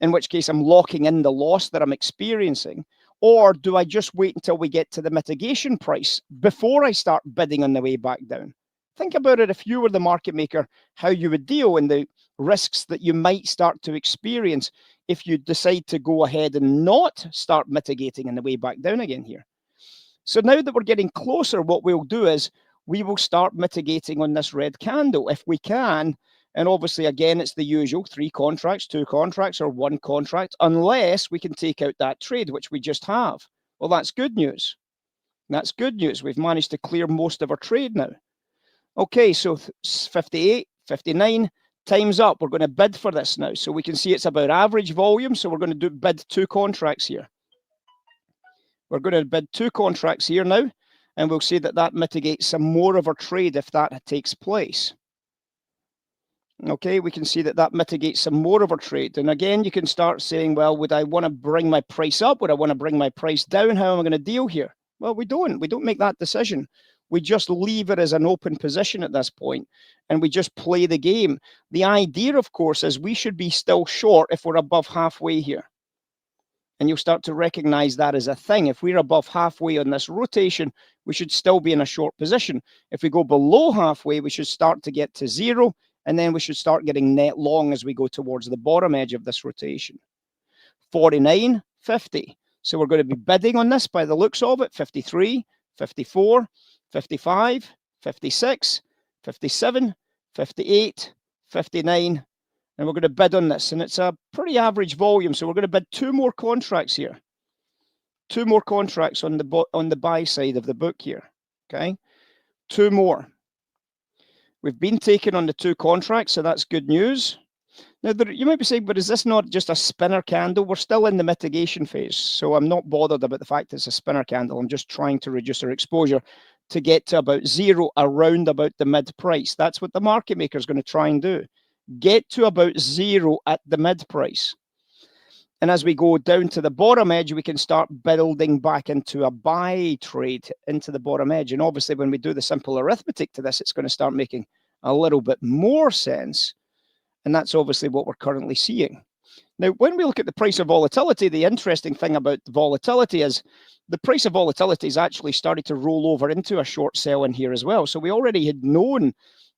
in which case I'm locking in the loss that I'm experiencing? Or do I just wait until we get to the mitigation price before I start bidding on the way back down? Think about it. If you were the market maker, how you would deal and the risks that you might start to experience if you decide to go ahead and not start mitigating on the way back down again here. So now that we're getting closer, what we'll do is we will start mitigating on this red candle if we can. And obviously, again, it's the usual 3 contracts, 2 contracts, or 1 contract, unless we can take out that trade, which we just have. Well, that's good news. That's good news. We've managed to clear most of our trade now. Okay, so 58, 59, time's up. We're going to bid for this now. So we can see it's about average volume. So we're going to bid 2 contracts here. We're going to bid 2 contracts here now. And we'll see that mitigates some more of our trade if that takes place. Okay, we can see that mitigates some more of our trade. And again, you can start saying, well, would I want to bring my price up? Would I want to bring my price down? How am I going to deal here? Well, we don't make that decision. We just leave it as an open position at this point, and we just play the game. The idea, of course, is we should be still short if we're above halfway here. And you'll start to recognize that as a thing. If we're above halfway on this rotation, we should still be in a short position. If we go below halfway, we should start to get to zero, and then we should start getting net long as we go towards the bottom edge of this rotation. 49.50. So we're going to be bidding on this by the looks of it. 53, 54, 55, 56, 57, 58, 59, and we're going to bid on this, and it's a pretty average volume, so we're going to bid 2 more contracts here. 2 more contracts on the buy side of the book here, okay? 2 more. We've been taken on the 2 contracts, so that's good news. Now, you might be saying, but is this not just a spinner candle? We're still in the mitigation phase, so I'm not bothered about the fact it's a spinner candle. I'm just trying to reduce our exposure to get to about zero, around about the mid price. That's what the market maker is going to try and do. Get to about zero at the mid price. And as we go down to the bottom edge, we can start building back into a buy trade into the bottom edge. And obviously, when we do the simple arithmetic to this, it's going to start making a little bit more sense. And that's obviously what we're currently seeing. Now, when we look at the price of volatility, the interesting thing about volatility is the price of volatility has actually started to roll over into a short sell in here as well. So we already had known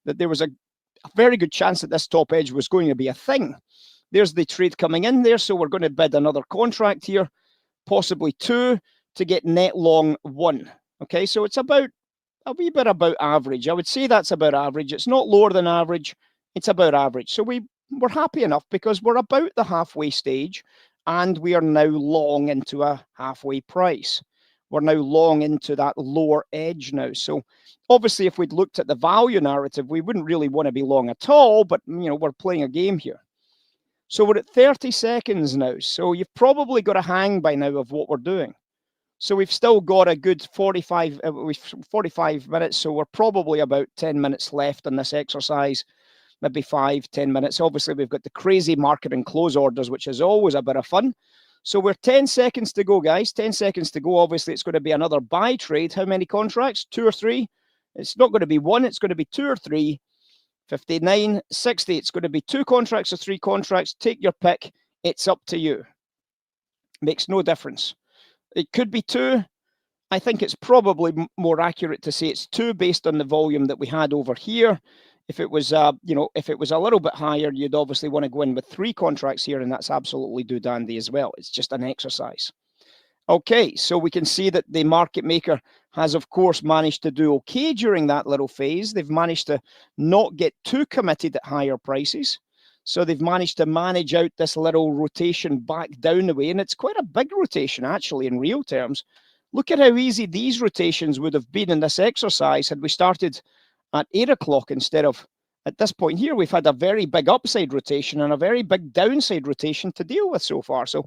that there was a very good chance that this top edge was going to be a thing. There's the trade coming in there, so we're going to bid another contract here, possibly 2, to get net long 1. Okay, so it's about a wee bit about average. I would say that's about average. It's not lower than average. It's about average. So we're happy enough because we're about the halfway stage, and we are now long into a halfway price. We're now long into that lower edge now. So obviously, if we'd looked at the value narrative, we wouldn't really want to be long at all, but we're playing a game here. So we're at 30 seconds now. So you've probably got a hang by now of what we're doing. So we've still got a good 45 minutes. So we're probably about 10 minutes left on this exercise, maybe 5-10 minutes. Obviously, we've got the crazy market and close orders, which is always a bit of fun. So we're 10 seconds to go, guys. 10 seconds to go. Obviously, it's going to be another buy trade. How many contracts? 2 or 3? It's not going to be 1. It's going to be 2 or 3. 59, 60. It's going to be 2 contracts or 3 contracts. Take your pick. It's up to you. Makes no difference. It could be 2. I think it's probably more accurate to say it's 2 based on the volume that we had over here. If it was, if it was a little bit higher, you'd obviously want to go in with 3 contracts here, and that's absolutely do dandy as well. It's just an exercise. Okay, so we can see that the market maker has, of course, managed to do okay during that little phase. They've managed to not get too committed at higher prices. So they've managed to manage out this little rotation back down the way, and it's quite a big rotation, actually, in real terms. Look at how easy these rotations would have been in this exercise had we started at 8 o'clock instead of at this point here. We've had a very big upside rotation and a very big downside rotation to deal with so far. So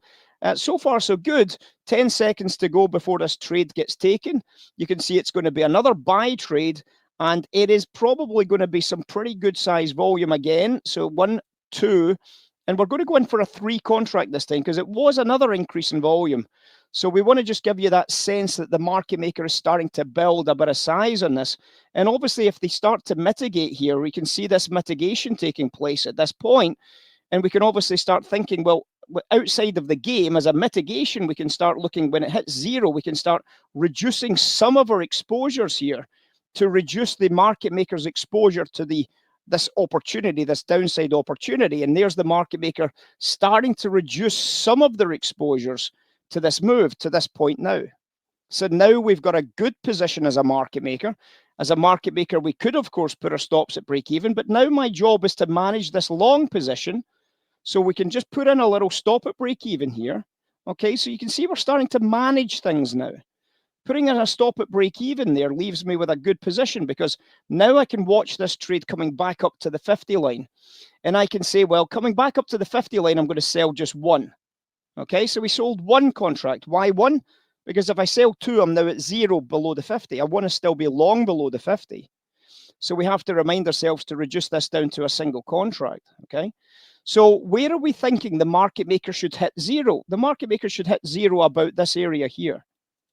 far so good. 10 seconds to go before this trade gets taken. You can see it's going to be another buy trade, and it is probably going to be some pretty good size volume again. So 1, 2, and we're going to go in for a 3 contract this time because it was another increase in volume. So we want to just give you that sense that the market maker is starting to build a bit of size on this. And obviously, if they start to mitigate here, we can see this mitigation taking place at this point. And we can obviously start thinking, well, outside of the game, as a mitigation, we can start looking when it hits 0, we can start reducing some of our exposures here to reduce the market maker's exposure to this opportunity, this downside opportunity. And there's the market maker starting to reduce some of their exposures to this move, to this point now. So now we've got a good position as a market maker. As a market maker, we could, of course, put our stops at break even, but now my job is to manage this long position. So we can just put in a little stop at break even here. Okay, so you can see we're starting to manage things now. Putting in a stop at break even there leaves me with a good position because now I can watch this trade coming back up to the 50 line. And I can say, well, coming back up to the 50 line, I'm going to sell just 1. Okay, so we sold 1 contract. Why 1? Because if I sell 2, I'm now at 0 below the 50. I want to still be long below the 50. So we have to remind ourselves to reduce this down to a single contract. Okay, so where are we thinking the market maker should hit 0? The market maker should hit 0 about this area here.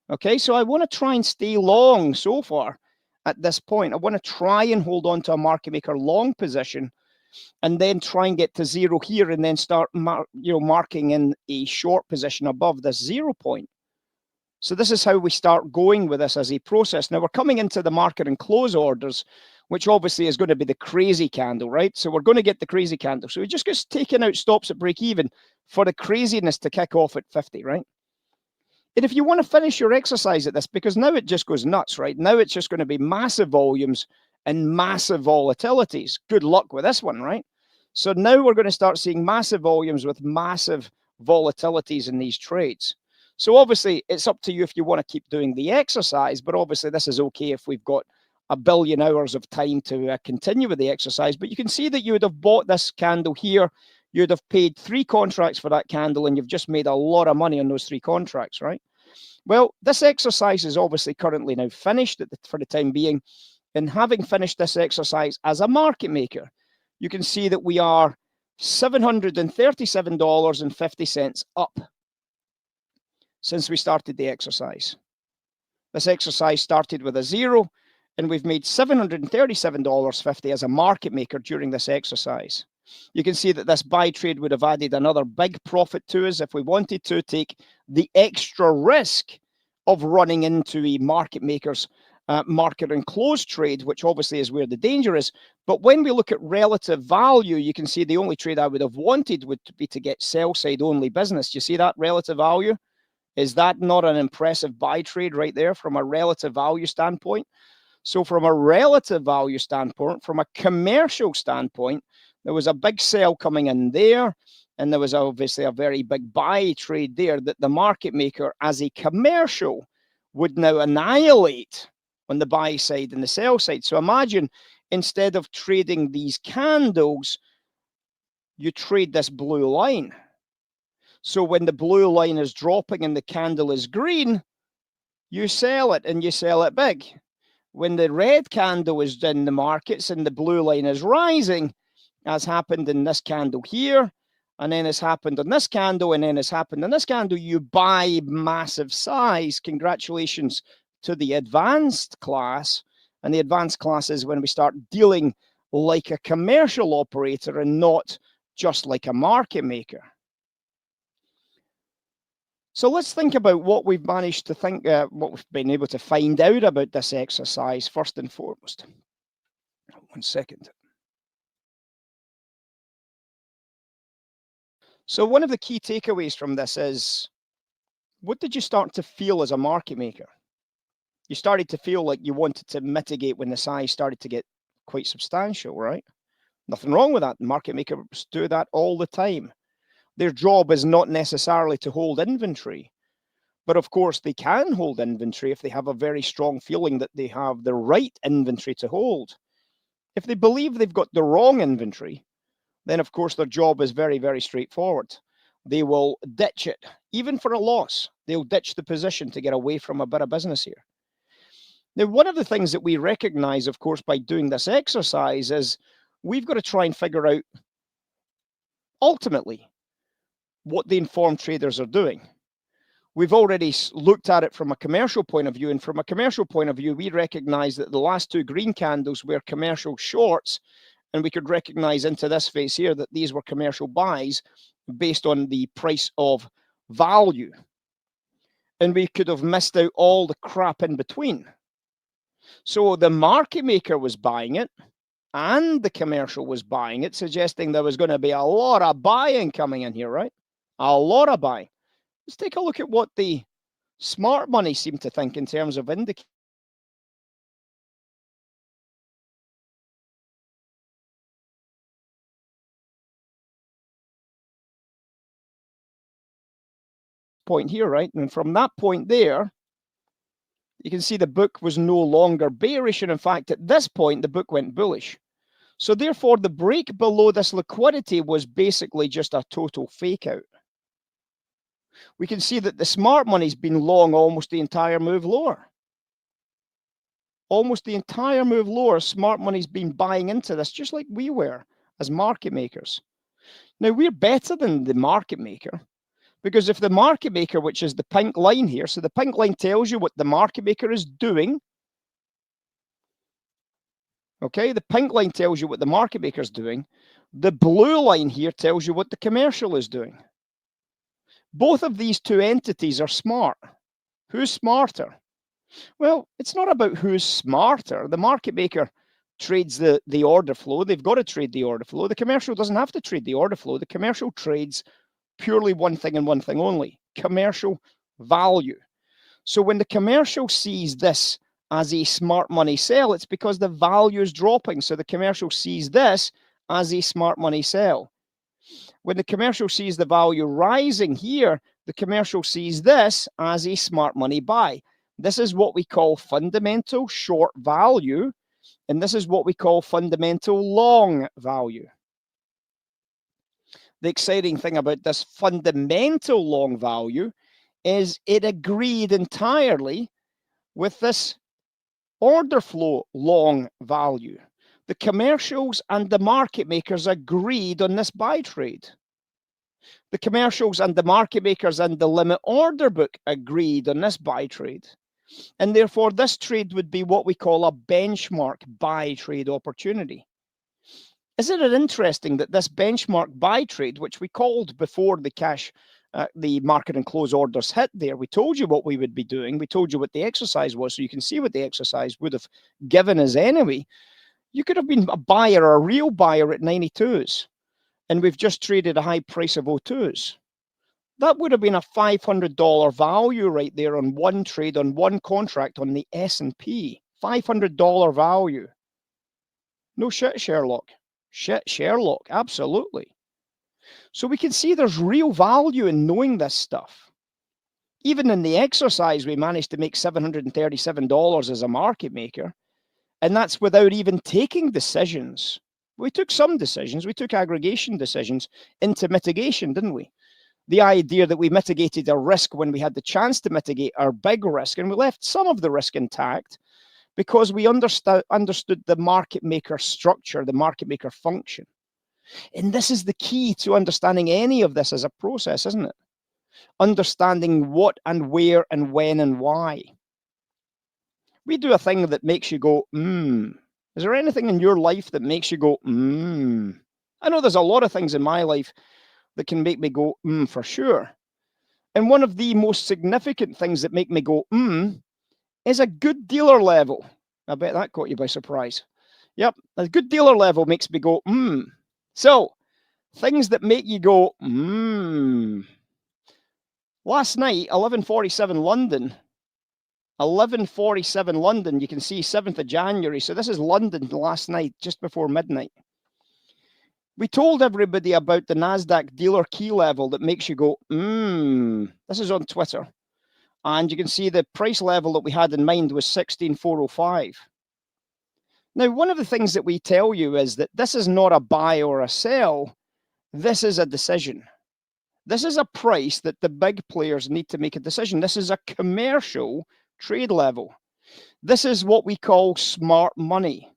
Okay, so I want to try and stay long so far at this point. I want to try and hold on to a market maker long position and then try and get to 0 here, and then start marking in a short position above this 0 point. So this is how we start going with this as a process. Now we're coming into the market and close orders, which obviously is going to be the crazy candle, right? So we're going to get the crazy candle. So we just get taking out stops at break even for the craziness to kick off at 50, right? And if you want to finish your exercise at this, because now it just goes nuts, right? Now it's just going to be massive volumes and massive volatilities. Good luck with this one, right? So now we're going to start seeing massive volumes with massive volatilities in these trades. So obviously it's up to you if you want to keep doing the exercise, but obviously this is okay if we've got a billion hours of time to continue with the exercise. But you can see that you would have bought this candle here. You'd have paid 3 contracts for that candle, and you've just made a lot of money on those 3 contracts, right? Well, this exercise is obviously currently now finished for the time being. And having finished this exercise as a market maker, you can see that we are $737.50 up since we started the exercise. This exercise started with a 0, and we've made $737.50 as a market maker during this exercise. You can see that this buy trade would have added another big profit to us if we wanted to take the extra risk of running into a market maker's market and close trade, which obviously is where the danger is. But when we look at relative value, you can see the only trade I would have wanted would be to get sell side only business. Do you see that relative value? Is that not an impressive buy trade right there from a relative value standpoint? So from a relative value standpoint, from a commercial standpoint, there was a big sell coming in there, and there was obviously a very big buy trade there that the market maker as a commercial would now annihilate on the buy side and the sell side. So imagine instead of trading these candles, you trade this blue line. So when the blue line is dropping and the candle is green, you sell it, and you sell it big. When the red candle is in the markets and the blue line is rising, as happened in this candle here, and then it's happened on this candle, and then it's happened on this candle, you buy massive size. Congratulations to the advanced class. And the advanced class is when we start dealing like a commercial operator and not just like a market maker. So let's think about what we've managed to think, what we've been able to find out about this exercise first and foremost. 1 second. So one of the key takeaways from this is, what did you start to feel as a market maker? You started to feel like you wanted to mitigate when the size started to get quite substantial, right? Nothing wrong with that. Market makers do that all the time. Their job is not necessarily to hold inventory, but of course they can hold inventory if they have a very strong feeling that they have the right inventory to hold. If they believe they've got the wrong inventory, then of course their job is very, very straightforward. They will ditch it, even for a loss. They'll ditch the position to get away from a bit of business here. Now, one of the things that we recognize, of course, by doing this exercise is we've got to try and figure out ultimately what the informed traders are doing. We've already looked at it from a commercial point of view, and from a commercial point of view, we recognize that the last 2 green candles were commercial shorts, and we could recognize into this phase here that these were commercial buys based on the price of value. And we could have missed out all the crap in between. So the market maker was buying it, and the commercial was buying it, suggesting there was going to be a lot of buying coming in here, right? A lot of buying. Let's take a look at what the smart money seem to think in terms of indicators. Point here, right? And from that point there, you can see the book was no longer bearish, and in fact, at this point, the book went bullish. So therefore, the break below this liquidity was basically just a total fake out. We can see that the smart money's been long almost the entire move lower. Almost the entire move lower, smart money's been buying into this, just like we were as market makers. Now, we're better than the market maker, because if the market maker, which is the pink line here, so the pink line tells you what the market maker is doing. Okay, the pink line tells you what the market maker is doing. The blue line here tells you what the commercial is doing. Both of these two entities are smart. Who's smarter? Well, it's not about who's smarter. The market maker trades the order flow. They've got to trade the order flow. The commercial doesn't have to trade the order flow. The commercial trades purely one thing and one thing only: commercial value. So when the commercial sees this as a smart money sell, it's because the value is dropping. So the commercial sees this as a smart money sell. When the commercial sees the value rising here, the commercial sees this as a smart money buy. This is what we call fundamental short value, and this is what we call fundamental long value. The exciting thing about this fundamental long value is it agreed entirely with this order flow long value. The commercials and the market makers agreed on this buy trade. The commercials and the market makers and the limit order book agreed on this buy trade. And therefore, this trade would be what we call a benchmark buy trade opportunity. Isn't it interesting that this benchmark buy trade, which we called before the market and close orders hit there, we told you what we would be doing. We told you what the exercise was, so you can see what the exercise would have given us anyway. You could have been a buyer, a real buyer at 92s, and we've just traded a high price of 02s. That would have been a $500 value right there on one trade, on one contract on the S&P. $500 value. No shit, Sherlock. Shit, Sherlock, absolutely. So we can see there's real value in knowing this stuff. Even in the exercise, we managed to make $737 as a market maker, and that's without even taking decisions. We took some decisions. We took aggregation decisions into mitigation, didn't we? The idea that we mitigated a risk when we had the chance to mitigate our big risk, and we left some of the risk intact because we understood the market maker structure, the market maker function. And this is the key to understanding any of this as a process, isn't it? Understanding what and where and when and why. We do a thing that makes you go, Is there anything in your life that makes you go, I know there's a lot of things in my life that can make me go, for sure. And one of the most significant things that make me go, is a good dealer level. I bet that caught you by surprise. Yep, a good dealer level makes me go, So, things that make you go, Last night, 11:47 London. 11:47 London, you can see 7th of January. So this is London last night, just before midnight. We told everybody about the NASDAQ dealer key level that makes you go, This is on Twitter. And you can see the price level that we had in mind was 16,405. Now, one of the things that we tell you is that this is not a buy or a sell. This is a decision. This is a price that the big players need to make a decision. This is a commercial trade level. This is what we call smart money.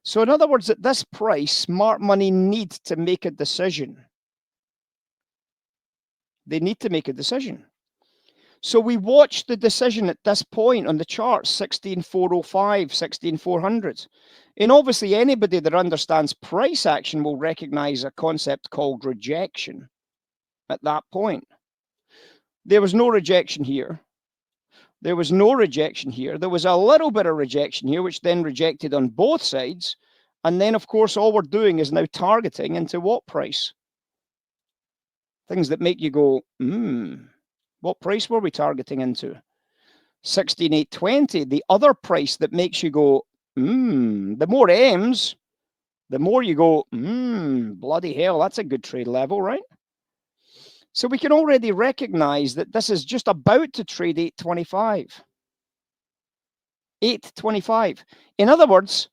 So in other words, at this price, smart money need to make a decision. They need to make a decision. So we watch the decision at this point on the chart, 16,405, 16,400. And obviously anybody that understands price action will recognize a concept called rejection at that point. There was no rejection here. There was no rejection here. There was a little bit of rejection here, which then rejected on both sides. And then, of course, all we're doing is now targeting into what price? Things that make you go, What price were we targeting into? 16,820, the other price that makes you go, The more M's, the more you go, bloody hell, that's a good trade level, right? So we can already recognize that this is just about to trade 825. 825. In other words,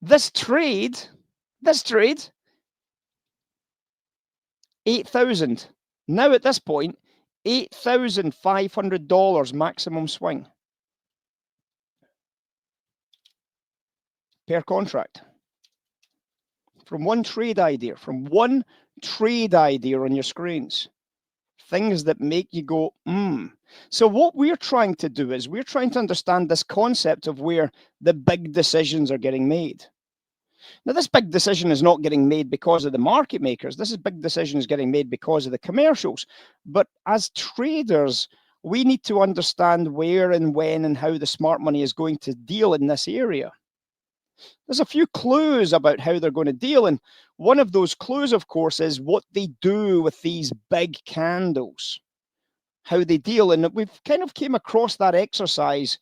this trade, 8,000. Now at this point, $8,500 maximum swing per contract. From one trade idea on your screens. Things that make you go, So what we're trying to do is we're trying to understand this concept of where the big decisions are getting made. Now, this big decision is not getting made because of the market makers. This big decision is getting made because of the commercials. But as traders, we need to understand where and when and how the smart money is going to deal in this area. There's a few clues about how they're going to deal. And one of those clues, of course, is what they do with these big candles, how they deal. And we've kind of came across that exercise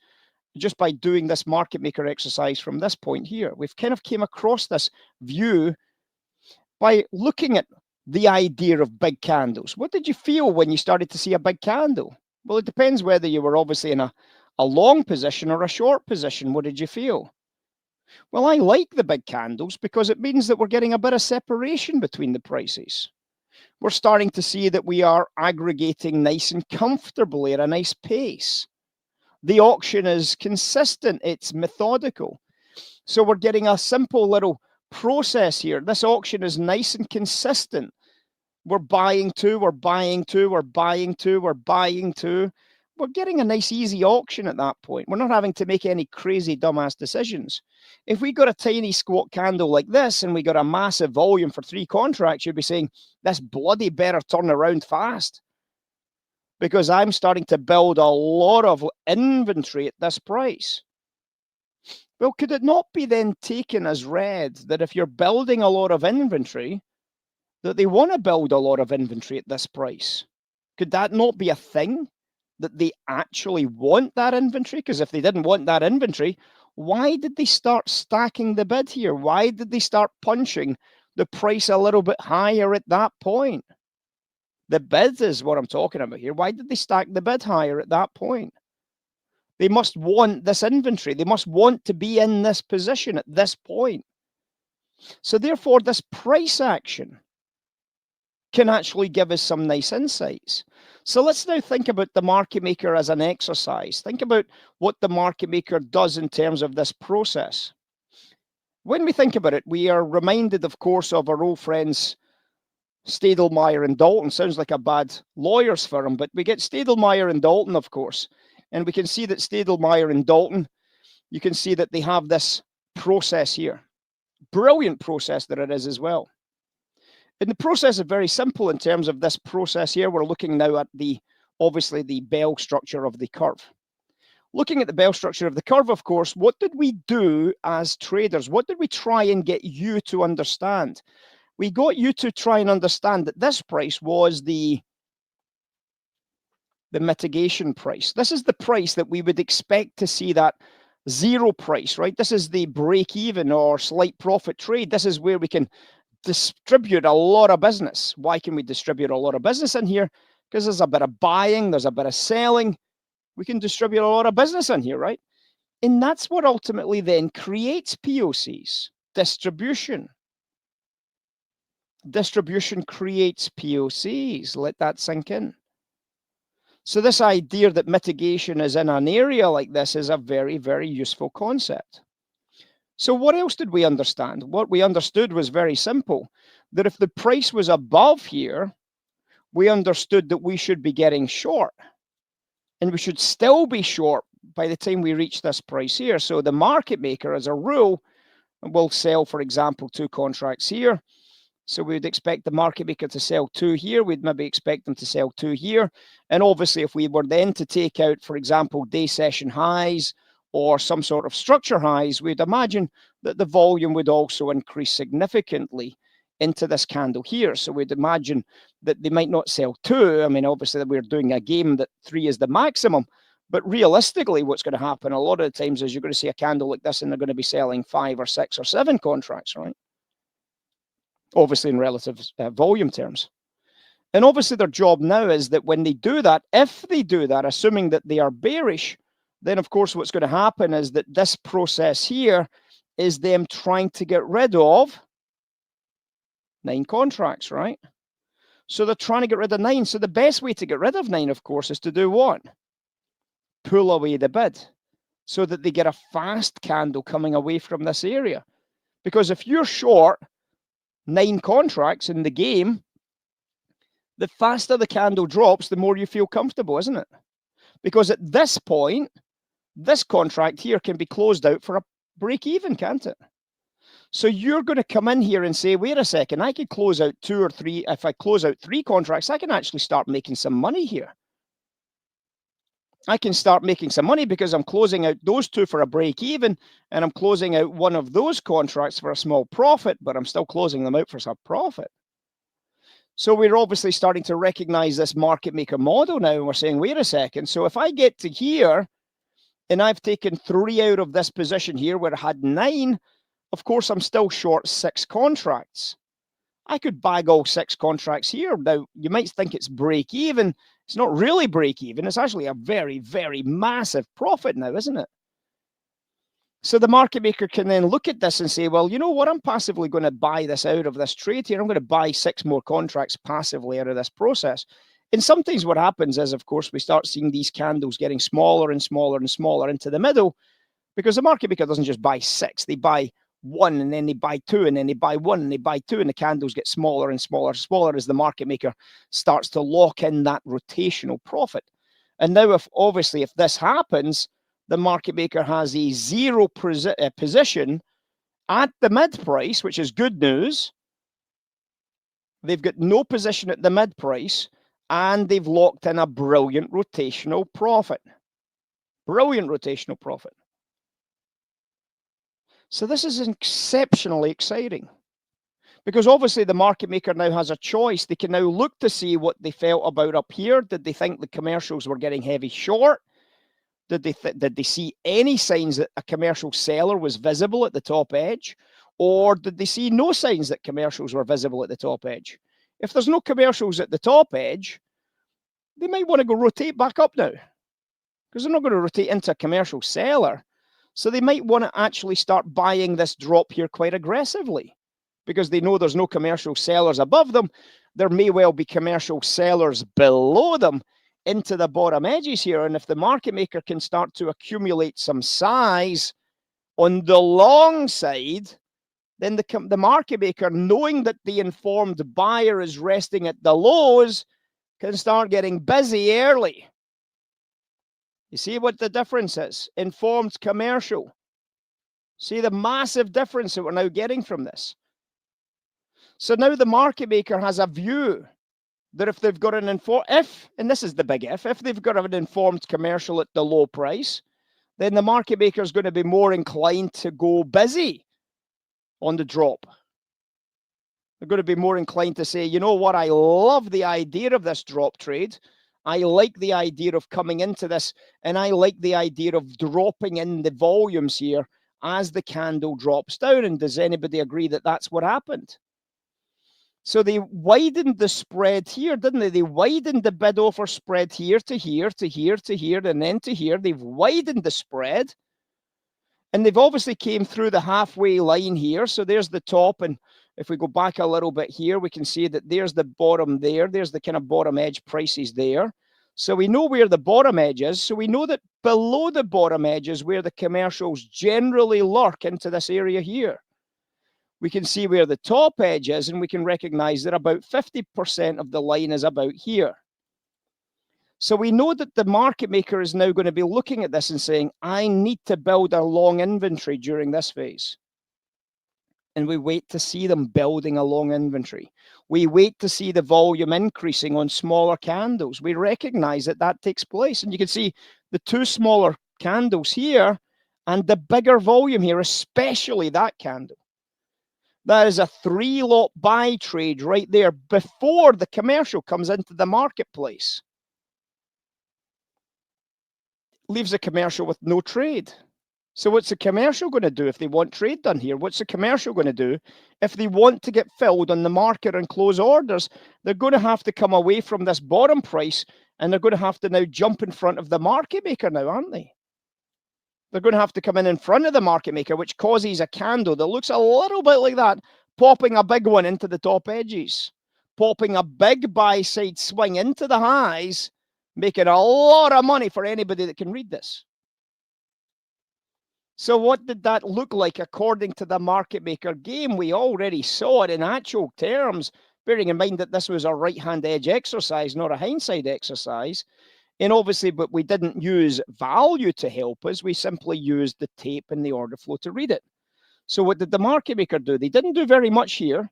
just by doing this market maker exercise from this point here. We've kind of came across this view by looking at the idea of big candles. What did you feel when you started to see a big candle? Well, it depends whether you were obviously in a long position or a short position. What did you feel? Well, I like the big candles because it means that we're getting a bit of separation between the prices. We're starting to see that we are aggregating nice and comfortably at a nice pace. The auction is consistent, it's methodical. So we're getting a simple little process here. This auction is nice and consistent. We're buying two, we're buying two, we're buying two, we're buying two. We're getting a nice, easy auction at that point. We're not having to make any crazy, dumbass decisions. If we got a tiny squat candle like this and we got a massive volume for 3 contracts, you'd be saying, this bloody better turn around fast, because I'm starting to build a lot of inventory at this price. Well, could it not be then taken as read that if you're building a lot of inventory, that they want to build a lot of inventory at this price? Could that not be a thing? That they actually want that inventory? Because if they didn't want that inventory, why did they start stacking the bid here? Why did they start punching the price a little bit higher at that point? The bid is what I'm talking about here. Why did they stack the bid higher at that point? They must want this inventory. They must want to be in this position at this point. So therefore, this price action can actually give us some nice insights. So let's now think about the market maker as an exercise. Think about what the market maker does in terms of this process. When we think about it, we are reminded, of course, of our old friends Stadelmeyer and Dalton. Sounds like a bad lawyer's firm, but we get Stadelmeyer and Dalton, of course. And we can see that Stadelmeyer and Dalton, you can see that they have this process here. Brilliant process that it is as well. And the process is very simple in terms of this process here. We're looking now at obviously the bell structure of the curve. Looking at the bell structure of the curve, of course, what did we do as traders? What did we try and get you to understand? We got you to try and understand that this price was the mitigation price. This is the price that we would expect to see, that zero price, right? This is the break even or slight profit trade. This is where we can distribute a lot of business. Why can we distribute a lot of business in here? Because there's a bit of buying, there's a bit of selling. We can distribute a lot of business in here, right? And that's what ultimately then creates POCs. Distribution. Distribution creates POCs. Let that sink in. So this idea that mitigation is in an area like this is a very, very useful concept. So what else did we understand? What we understood was very simple, that if the price was above here, we understood that we should be getting short, and we should still be short by the time we reach this price here. So the market maker, as a rule, will sell, for example, 2 contracts here. So we would expect the market maker to sell 2 here. We'd maybe expect them to sell 2 here. And obviously, if we were then to take out, for example, day session highs or some sort of structure highs, we'd imagine that the volume would also increase significantly into this candle here. So we'd imagine that they might not sell 2. I mean, obviously, we're doing a game that 3 is the maximum. But realistically, what's going to happen a lot of the times is you're going to see a candle like this and they're going to be selling 5 or 6 or 7 contracts, right? Obviously in relative volume terms. And obviously their job now is that when they do that, if they do that, assuming that they are bearish, then of course what's going to happen is that this process here is them trying to get rid of 9 contracts, right? So they're trying to get rid of 9. So the best way to get rid of 9, of course, is to do what? Pull away the bid so that they get a fast candle coming away from this area. Because if you're short 9 contracts in the game, the faster the candle drops, the more you feel comfortable, isn't it? Because at this point, this contract here can be closed out for a break even, can't it? So you're going to come in here and say, wait a second, I could close out 2 or 3. If I close out 3 contracts, I can actually start making some money here. I can start making some money because I'm closing out those 2 for a break even, and I'm closing out one of those contracts for a small profit, but I'm still closing them out for some profit. So we're obviously starting to recognize this market maker model now, and we're saying, wait a second, so if I get to here and I've taken 3 out of this position here where I had 9, of course, I'm still short 6 contracts. I could bag all 6 contracts here. Now, you might think it's break even. It's not really break even. It's actually a very, very massive profit now, isn't it? So the market maker can then look at this and say, well, you know what? I'm passively going to buy this out of this trade here. I'm going to buy 6 more contracts passively out of this process. And sometimes what happens is, of course, we start seeing these candles getting smaller and smaller and smaller into the middle, because the market maker doesn't just buy 6. They buy 1, and then they buy 2, and then they buy 1, and they buy 2, and the candles get smaller and smaller and smaller as the market maker starts to lock in that rotational profit. And now, if this happens, the market maker has a 0 position at the mid price, which is good news. They've got no position at the mid price, and they've locked in a brilliant rotational profit. Brilliant rotational profit. So this is exceptionally exciting, because obviously the market maker now has a choice. They can now look to see what they felt about up here. Did they think the commercials were getting heavy short? Did they see any signs that a commercial seller was visible at the top edge? Or did they see no signs that commercials were visible at the top edge? If there's no commercials at the top edge, they might want to go rotate back up now, because they're not going to rotate into a commercial seller. So they might want to actually start buying this drop here quite aggressively, because they know there's no commercial sellers above them. There may well be commercial sellers below them into the bottom edges here. And if the market maker can start to accumulate some size on the long side, then the market maker, knowing that the informed buyer is resting at the lows, can start getting busy early. You see what the difference is? Informed commercial. See the massive difference that we're now getting from this. So now the market maker has a view that if they've got an and this is the big if they've got an informed commercial at the low price, then the market maker is going to be more inclined to go busy on the drop. They're going to be more inclined to say, you know what, I love the idea of this drop trade. I like the idea of coming into this, and I like the idea of dropping in the volumes here as the candle drops down. And does anybody agree that that's what happened? So they widened the spread here, didn't they? They widened the bid offer spread here to here to here to here and then to here. They've widened the spread, and they've obviously came through the halfway line here. So there's the top, and if we go back a little bit here, we can see that there's the bottom there. There's the kind of bottom edge prices there. So we know where the bottom edge is. So we know that below the bottom edge is where the commercials generally lurk into this area here. We can see where the top edge is, and we can recognize that about 50% of the line is about here. So we know that the market maker is now going to be looking at this and saying, I need to build a long inventory during this phase. And we wait to see them building a long inventory. We wait to see the volume increasing on smaller candles. We recognize that that takes place. And you can see the 2 smaller candles here and the bigger volume here, especially that candle. That is a 3-lot buy trade right there before the commercial comes into the marketplace. Leaves a commercial with no trade. So what's the commercial going to do if they want trade done here? What's the commercial going to do if they want to get filled on the market and close orders? They're going to have to come away from this bottom price, and they're going to have to now jump in front of the market maker now, aren't they? They're going to have to come in front of the market maker, which causes a candle that looks a little bit like that, popping a big one into the top edges, popping a big buy side swing into the highs, making a lot of money for anybody that can read this. So what did that look like according to the market maker game? We already saw it in actual terms, bearing in mind that this was a right-hand edge exercise, not a hindsight exercise. And obviously, but we didn't use value to help us. We simply used the tape and the order flow to read it. So what did the market maker do? They didn't do very much here.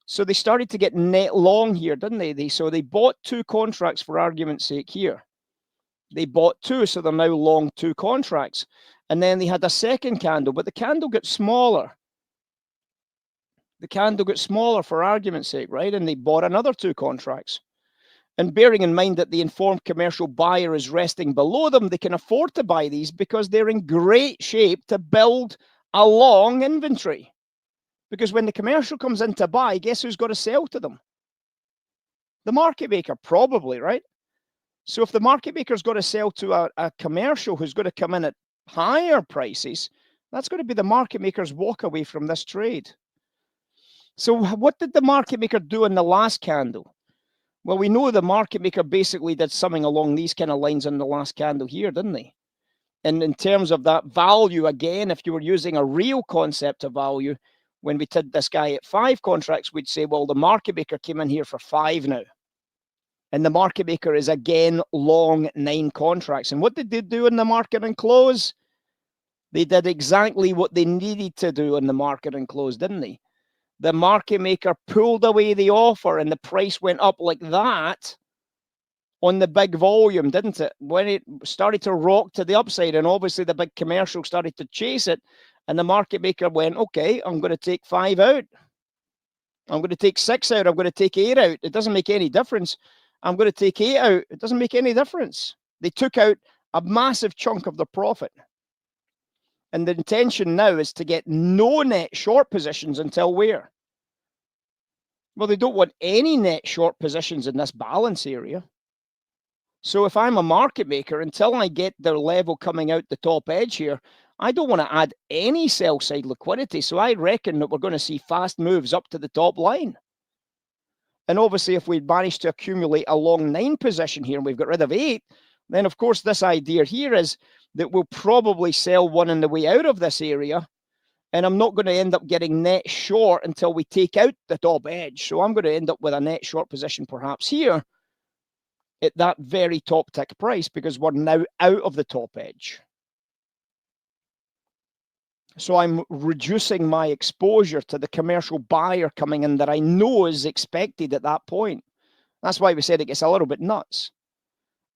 So they started to get net long here, didn't they? So they bought 2 contracts for argument's sake here. They bought 2, so they're now long 2 contracts. And then they had a second candle, but the candle got smaller. The candle got smaller for argument's sake, right? And they bought another 2 contracts. And bearing in mind that the informed commercial buyer is resting below them, they can afford to buy these because they're in great shape to build a long inventory. Because when the commercial comes in to buy, guess who's got to sell to them? The market maker, probably, right? So if the market maker's got to sell to a commercial who's going to come in at higher prices, that's going to be the market maker's walk away from this trade. So what did the market maker do in the last candle? Well, we know the market maker basically did something along these kind of lines in the last candle here, didn't they? And in terms of that value, again, if you were using a real concept of value, when we did this guy at 5 contracts, we'd say, well, the market maker came in here for 5 now. And the market maker is again long 9 contracts. And what did they do in the market and close? They did exactly what they needed to do in the market and close, didn't they? The market maker pulled away the offer and the price went up like that on the big volume, didn't it? When it started to rock to the upside, and obviously the big commercial started to chase it, and the market maker went, okay, I'm going to take 5 out. I'm going to take 6 out. I'm going to take 8 out. It doesn't make any difference. I'm going to take 8 out. It doesn't make any difference. They took out a massive chunk of the profit. And the intention now is to get no net short positions until where? Well, they don't want any net short positions in this balance area. So if I'm a market maker, until I get their level coming out the top edge here, I don't want to add any sell side liquidity. So I reckon that we're going to see fast moves up to the top line. And obviously, if we manage to accumulate a long 9 position here and we've got rid of 8, then of course this idea here is that we'll probably sell one on the way out of this area. And I'm not going to end up getting net short until we take out the top edge. So I'm going to end up with a net short position perhaps here at that very top tick price because we're now out of the top edge. So I'm reducing my exposure to the commercial buyer coming in that I know is expected at that point. That's why we said it gets a little bit nuts.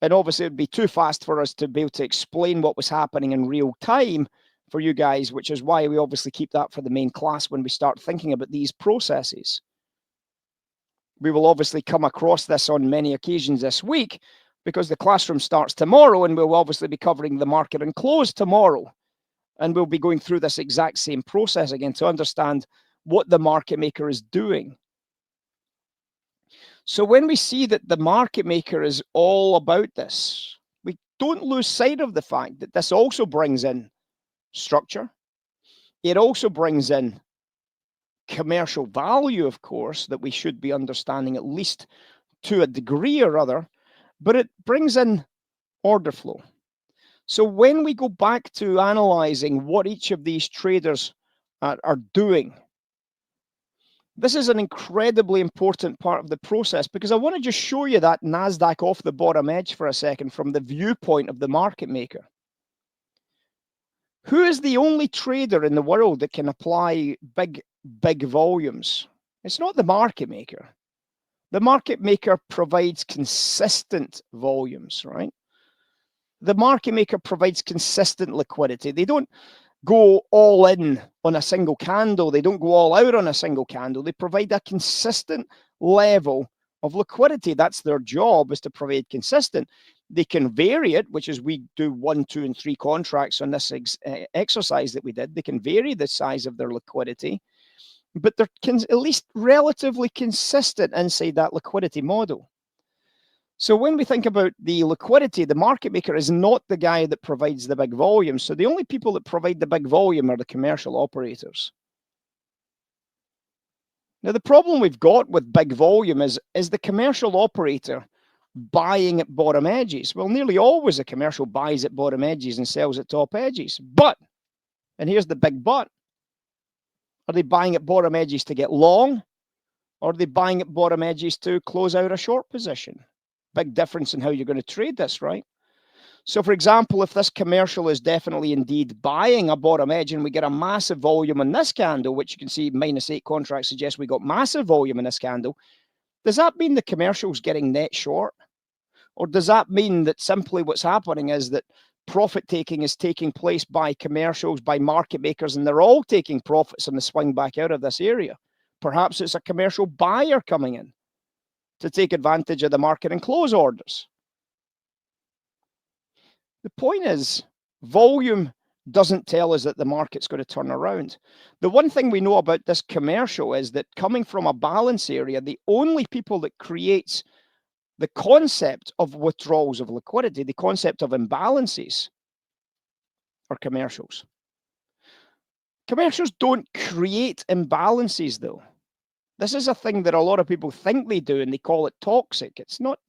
And obviously, it would be too fast for us to be able to explain what was happening in real time for you guys, which is why we obviously keep that for the main class when we start thinking about these processes. We will obviously come across this on many occasions this week because the classroom starts tomorrow and we'll obviously be covering the market and close tomorrow. And we'll be going through this exact same process again to understand what the market maker is doing. So when we see that the market maker is all about this, we don't lose sight of the fact that this also brings in structure. It also brings in commercial value, of course, that we should be understanding at least to a degree or other, but it brings in order flow. So when we go back to analyzing what each of these traders are doing, this is an incredibly important part of the process because I want to just show you that NASDAQ off the bottom edge for a second from the viewpoint of the market maker. Who is the only trader in the world that can apply big volumes? It's not the market maker. The market maker provides consistent volumes, right? The market maker provides consistent liquidity. They don't go all in on a single candle. They don't go all out on a single candle. They provide a consistent level of liquidity. That's their job, is to provide consistent. They can vary it, which is we do 1, 2, and 3 contracts on this exercise that we did. They can vary the size of their liquidity, but they're at least relatively consistent inside that liquidity model. So when we think about the liquidity, the market maker is not the guy that provides the big volume. So the only people that provide the big volume are the commercial operators. Now, the problem we've got with big volume is the commercial operator buying at bottom edges. Well, nearly always a commercial buys at bottom edges and sells at top edges. But, and here's the big but, are they buying at bottom edges to get long? Or are they buying at bottom edges to close out a short position? Big difference in how you're going to trade this, right? So for example, if this commercial is definitely indeed buying a bottom edge and we get a massive volume in this candle, which you can see -8 contracts suggest we got massive volume in this candle, does that mean the commercial's getting net short? Or does that mean that simply what's happening is that profit taking is taking place by commercials, by market makers, and they're all taking profits on the swing back out of this area? Perhaps it's a commercial buyer coming in to take advantage of the market and close orders. The point is, volume doesn't tell us that the market's going to turn around. The one thing we know about this commercial is that coming from a balance area, the only people that creates the concept of withdrawals of liquidity, the concept of imbalances, are commercials. Commercials don't create imbalances, though. This is a thing that a lot of people think they do, and they call it toxic. It's not.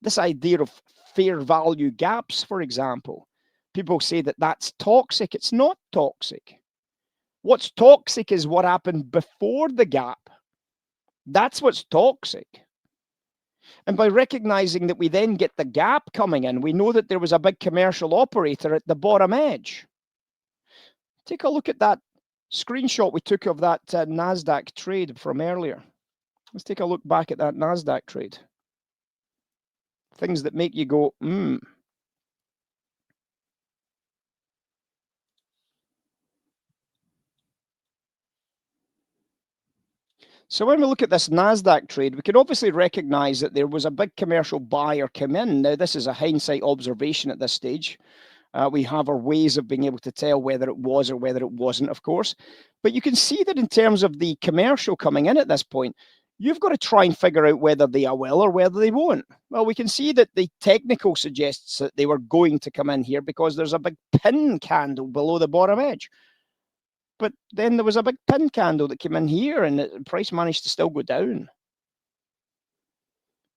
This idea of fair value gaps, for example, people say that that's toxic. It's not toxic. What's toxic is what happened before the gap. That's what's toxic. And by recognizing that we then get the gap coming in, we know that there was a big commercial operator at the bottom edge. Take a look at that screenshot we took of that NASDAQ trade from earlier. Let's take a look back at that NASDAQ trade. Things that make you go, So when we look at this NASDAQ trade, we can obviously recognize that there was a big commercial buyer come in. Now, this is a hindsight observation at this stage. We have our ways of being able to tell whether it was or whether it wasn't, of course. But you can see that in terms of the commercial coming in at this point, you've got to try and figure out whether they will or whether they won't. Well, we can see that the technical suggests that they were going to come in here because there's a big pin candle below the bottom edge. But then there was a big pin candle that came in here and the price managed to still go down.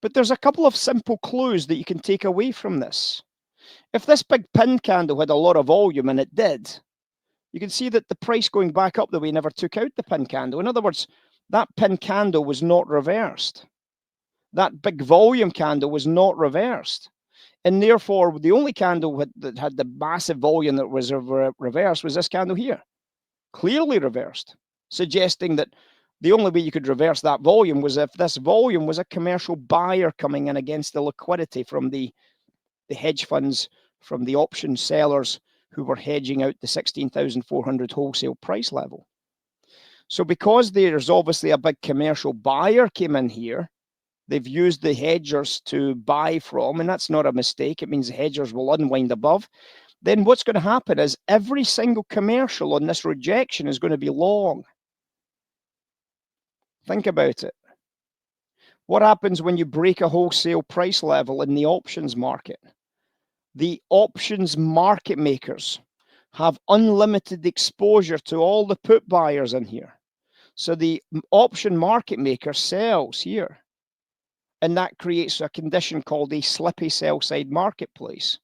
But there's a couple of simple clues that you can take away from this. If this big pin candle had a lot of volume, and it did, you can see that the price going back up the way never took out the pin candle. In other words, that pin candle was not reversed. That big volume candle was not reversed. And therefore, the only candle that had the massive volume that was reversed was this candle here. Clearly reversed, suggesting that the only way you could reverse that volume was if this volume was a commercial buyer coming in against the liquidity from the hedge funds, from the option sellers who were hedging out the 16,400 wholesale price level. So because there's obviously a big commercial buyer came in here, they've used the hedgers to buy from, and that's not a mistake. It means the hedgers will unwind above. Then what's going to happen is every single commercial on this rejection is going to be long. Think about it. What happens when you break a wholesale price level in the options market? The options market makers have unlimited exposure to all the put buyers in here. So the option market maker sells here. And that creates a condition called a slippy sell-side marketplace.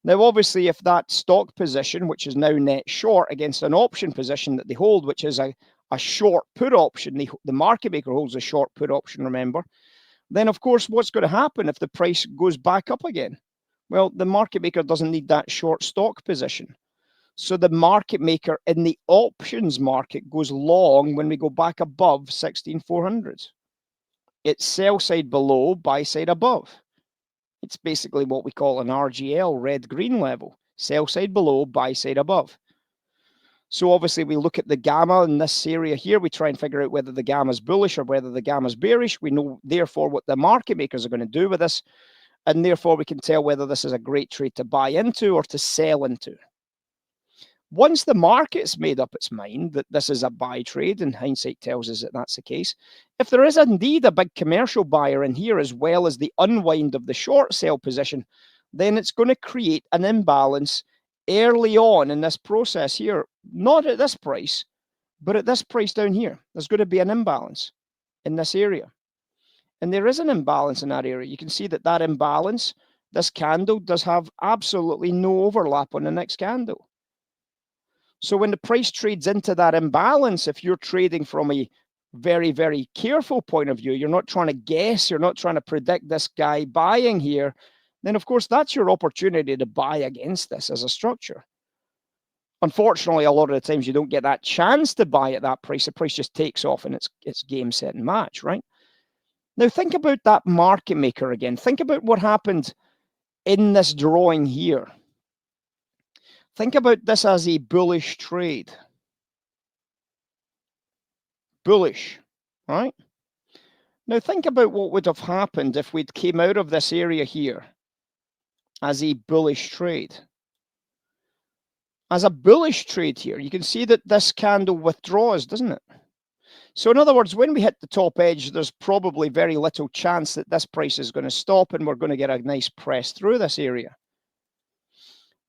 Now, obviously, if that stock position, which is now net short against an option position that they hold, which is a short put option, the market maker holds a short put option, remember, then of course, what's going to happen if the price goes back up again? Well, the market maker doesn't need that short stock position. So the market maker in the options market goes long when we go back above 16,400. It's sell side below, buy side above. It's basically what we call an RGL, red-green level. Sell side below, buy side above. So obviously we look at the gamma in this area here. We try and figure out whether the gamma is bullish or whether the gamma is bearish. We know, therefore, what the market makers are going to do with this. And therefore, we can tell whether this is a great trade to buy into or to sell into. Once the market's made up its mind that this is a buy trade, and hindsight tells us that that's the case, if there is indeed a big commercial buyer in here as well as the unwind of the short sell position, then it's going to create an imbalance early on in this process here, not at this price, but at this price down here. There's going to be an imbalance in this area. And there is an imbalance in that area. You can see that that imbalance, this candle does have absolutely no overlap on the next candle. So when the price trades into that imbalance, if you're trading from a very, very careful point of view, you're not trying to guess, you're not trying to predict this guy buying here, then of course that's your opportunity to buy against this as a structure. Unfortunately, a lot of the times you don't get that chance to buy at that price. The price just takes off and it's game, set, and match, right? Now think about that market maker again. Think about what happened in this drawing here. Think about this as a bullish trade. Bullish, right? Now think about what would have happened if we'd came out of this area here as a bullish trade. As a bullish trade here, you can see that this candle withdraws, doesn't it? So in other words, when we hit the top edge, there's probably very little chance that this price is going to stop and we're going to get a nice press through this area.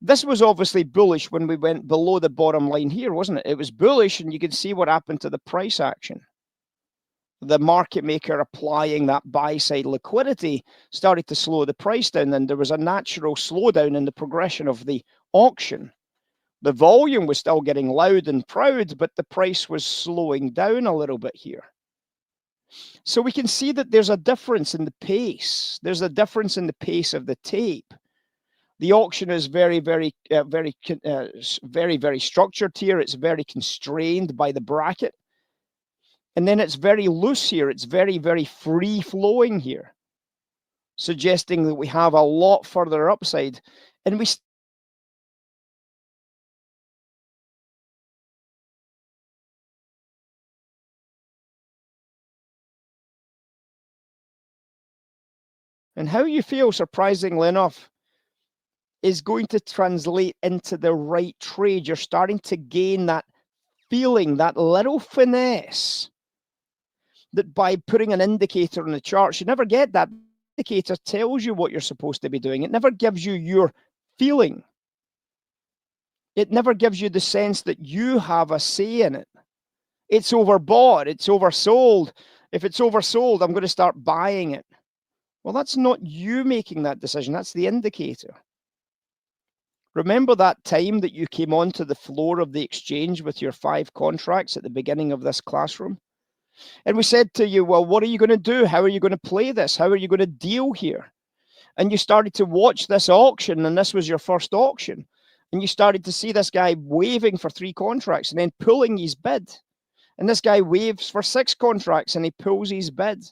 This was obviously bullish when we went below the bottom line here, wasn't it? It was bullish, and you can see what happened to the price action. The market maker applying that buy side liquidity started to slow the price down, and there was a natural slowdown in the progression of the auction. The volume was still getting loud and proud, but the price was slowing down a little bit here. So we can see that there's a difference in the pace. There's a difference in the pace of the tape. The auction is very structured here. It's very constrained by the bracket. And then it's very loose here. It's very free flowing here, suggesting that we have a lot further upside. And we and how you feel, surprisingly enough, is going to translate into the right trade. You're starting to gain that feeling, that little finesse, that by putting an indicator on the charts, you never get that. The indicator tells you what you're supposed to be doing. It never gives you your feeling. It never gives you the sense that you have a say in it. It's overbought, it's oversold. If it's oversold, I'm going to start buying it. Well, that's not you making that decision. That's the indicator. Remember that time that you came onto the floor of the exchange with your 5 contracts at the beginning of this classroom? And we said to you, well, what are you going to do? How are you going to play this? How are you going to deal here? And you started to watch this auction, and this was your first auction. And you started to see this guy waving for 3 contracts and then pulling his bid. And this guy waves for 6 contracts and he pulls his bid.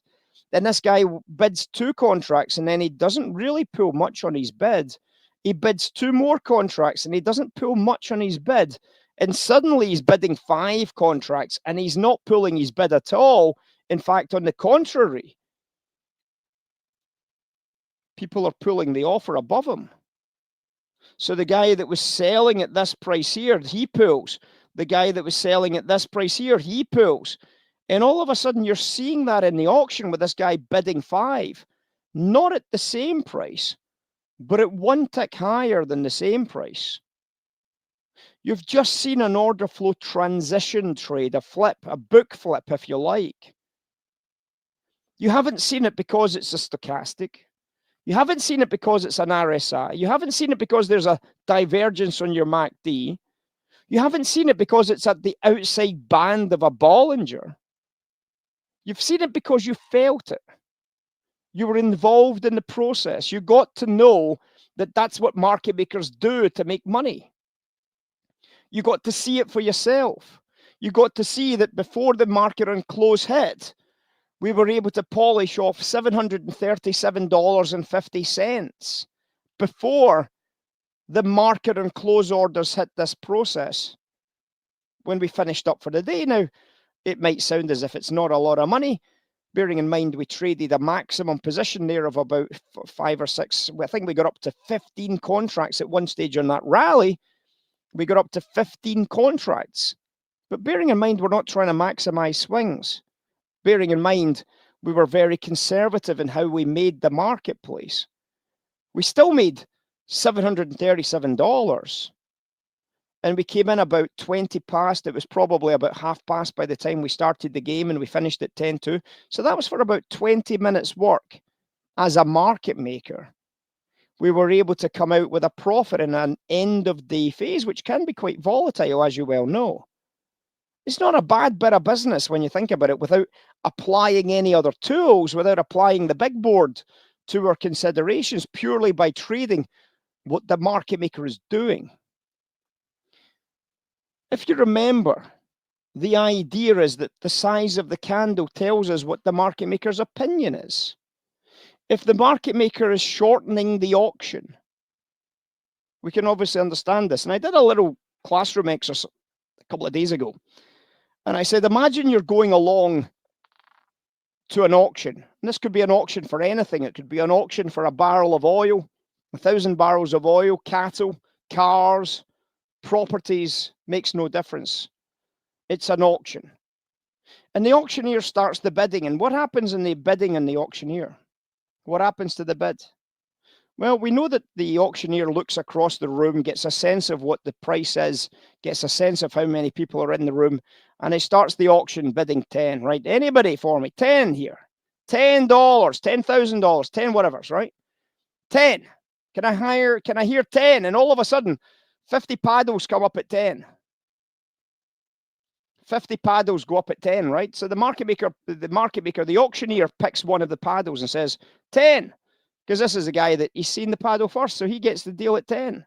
Then this guy bids 2 contracts and then he doesn't really pull much on his bid. He bids 2 more contracts and he doesn't pull much on his bid. And suddenly he's bidding 5 contracts and he's not pulling his bid at all. In fact, on the contrary, people are pulling the offer above him. So the guy that was selling at this price here, he pulls. The guy that was selling at this price here, he pulls. And all of a sudden, you're seeing that in the auction with this guy bidding 5, not at the same price, but at 1 tick higher than the same price. You've just seen an order flow transition trade, a flip, a book flip, if you like. You haven't seen it because it's a stochastic. You haven't seen it because it's an RSI. You haven't seen it because there's a divergence on your MACD. You haven't seen it because it's at the outside band of a Bollinger. You've seen it because you felt it. You were involved in the process. You got to know that that's what market makers do to make money. You got to see it for yourself. You got to see that before the market on close hit, we were able to polish off $737.50 before the market on close orders hit this process when we finished up for the day. Now, it might sound as if it's not a lot of money, bearing in mind we traded a maximum position there of about 5 or 6. I think we got up to 15 contracts at one stage on that rally. We got up to 15 contracts. But bearing in mind, we're not trying to maximize swings. Bearing in mind, we were very conservative in how we made the marketplace. We still made $737. And we came in about 20 past. It was probably about half past by the time we started the game, and we finished at 10 to. So that was for about 20 minutes work. As a market maker, we were able to come out with a profit in an end of day phase, which can be quite volatile, as you well know. It's not a bad bit of business when you think about it, without applying any other tools, without applying the big board, to our considerations purely by trading what the market maker is doing. If you remember, the idea is that the size of the candle tells us what the market maker's opinion is. If the market maker is shortening the auction, we can obviously understand this. And I did a little classroom exercise a couple of days ago. And I said, imagine you're going along to an auction. And this could be an auction for anything. It could be an auction for a barrel of oil, 1,000 barrels of oil, cattle, cars, properties, makes no difference. It's an auction. And the auctioneer starts the bidding. And what happens in the bidding in the auctioneer? What happens to the bid? Well, we know that the auctioneer looks across the room, gets a sense of what the price is, gets a sense of how many people are in the room, and he starts the auction bidding 10, right? Anybody for me? 10 here. $10, $10,000, 10 whatevers, right? 10. Can I hear 10? And all of a sudden, 50 paddles come up at 10. 50 paddles go up at 10, right? So the market maker, the auctioneer picks one of the paddles and says, 10. Because this is a guy that he's seen the paddle first, so he gets the deal at 10.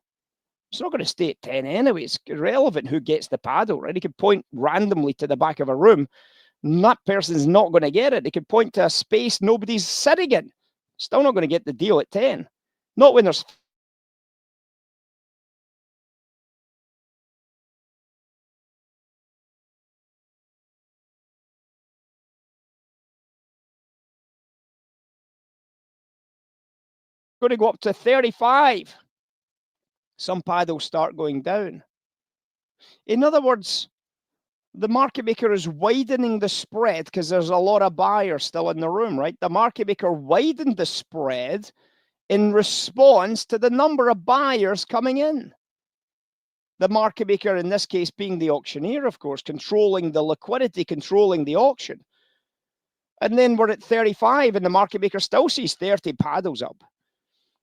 It's not going to stay at 10 anyway. It's irrelevant who gets the paddle, right? He could point randomly to the back of a room, and that person's not going to get it. He could point to a space nobody's sitting in. Still not going to get the deal at 10. Not when there's going to go up to 35. Some paddles start going down. In other words, the market maker is widening the spread because there's a lot of buyers still in the room, right? The market maker widened the spread in response to the number of buyers coming in. The market maker, in this case, being the auctioneer, of course, controlling the liquidity, controlling the auction. And then we're at 35, and the market maker still sees 30 paddles up.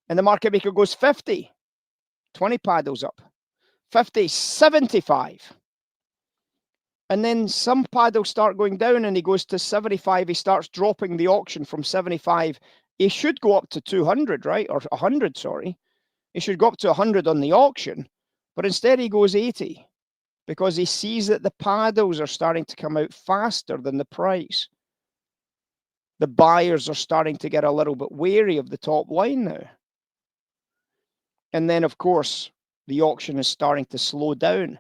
And the market maker goes 50, 20 paddles up, 50, 75. And then some paddles start going down, and he goes to 75. He starts dropping the auction from 75. He should go up to 200, right? Or 100, sorry. He should go up to 100 on the auction, but instead he goes 80 because he sees that the paddles are starting to come out faster than the price. The buyers are starting to get a little bit wary of the top line now. And then, of course, the auction is starting to slow down.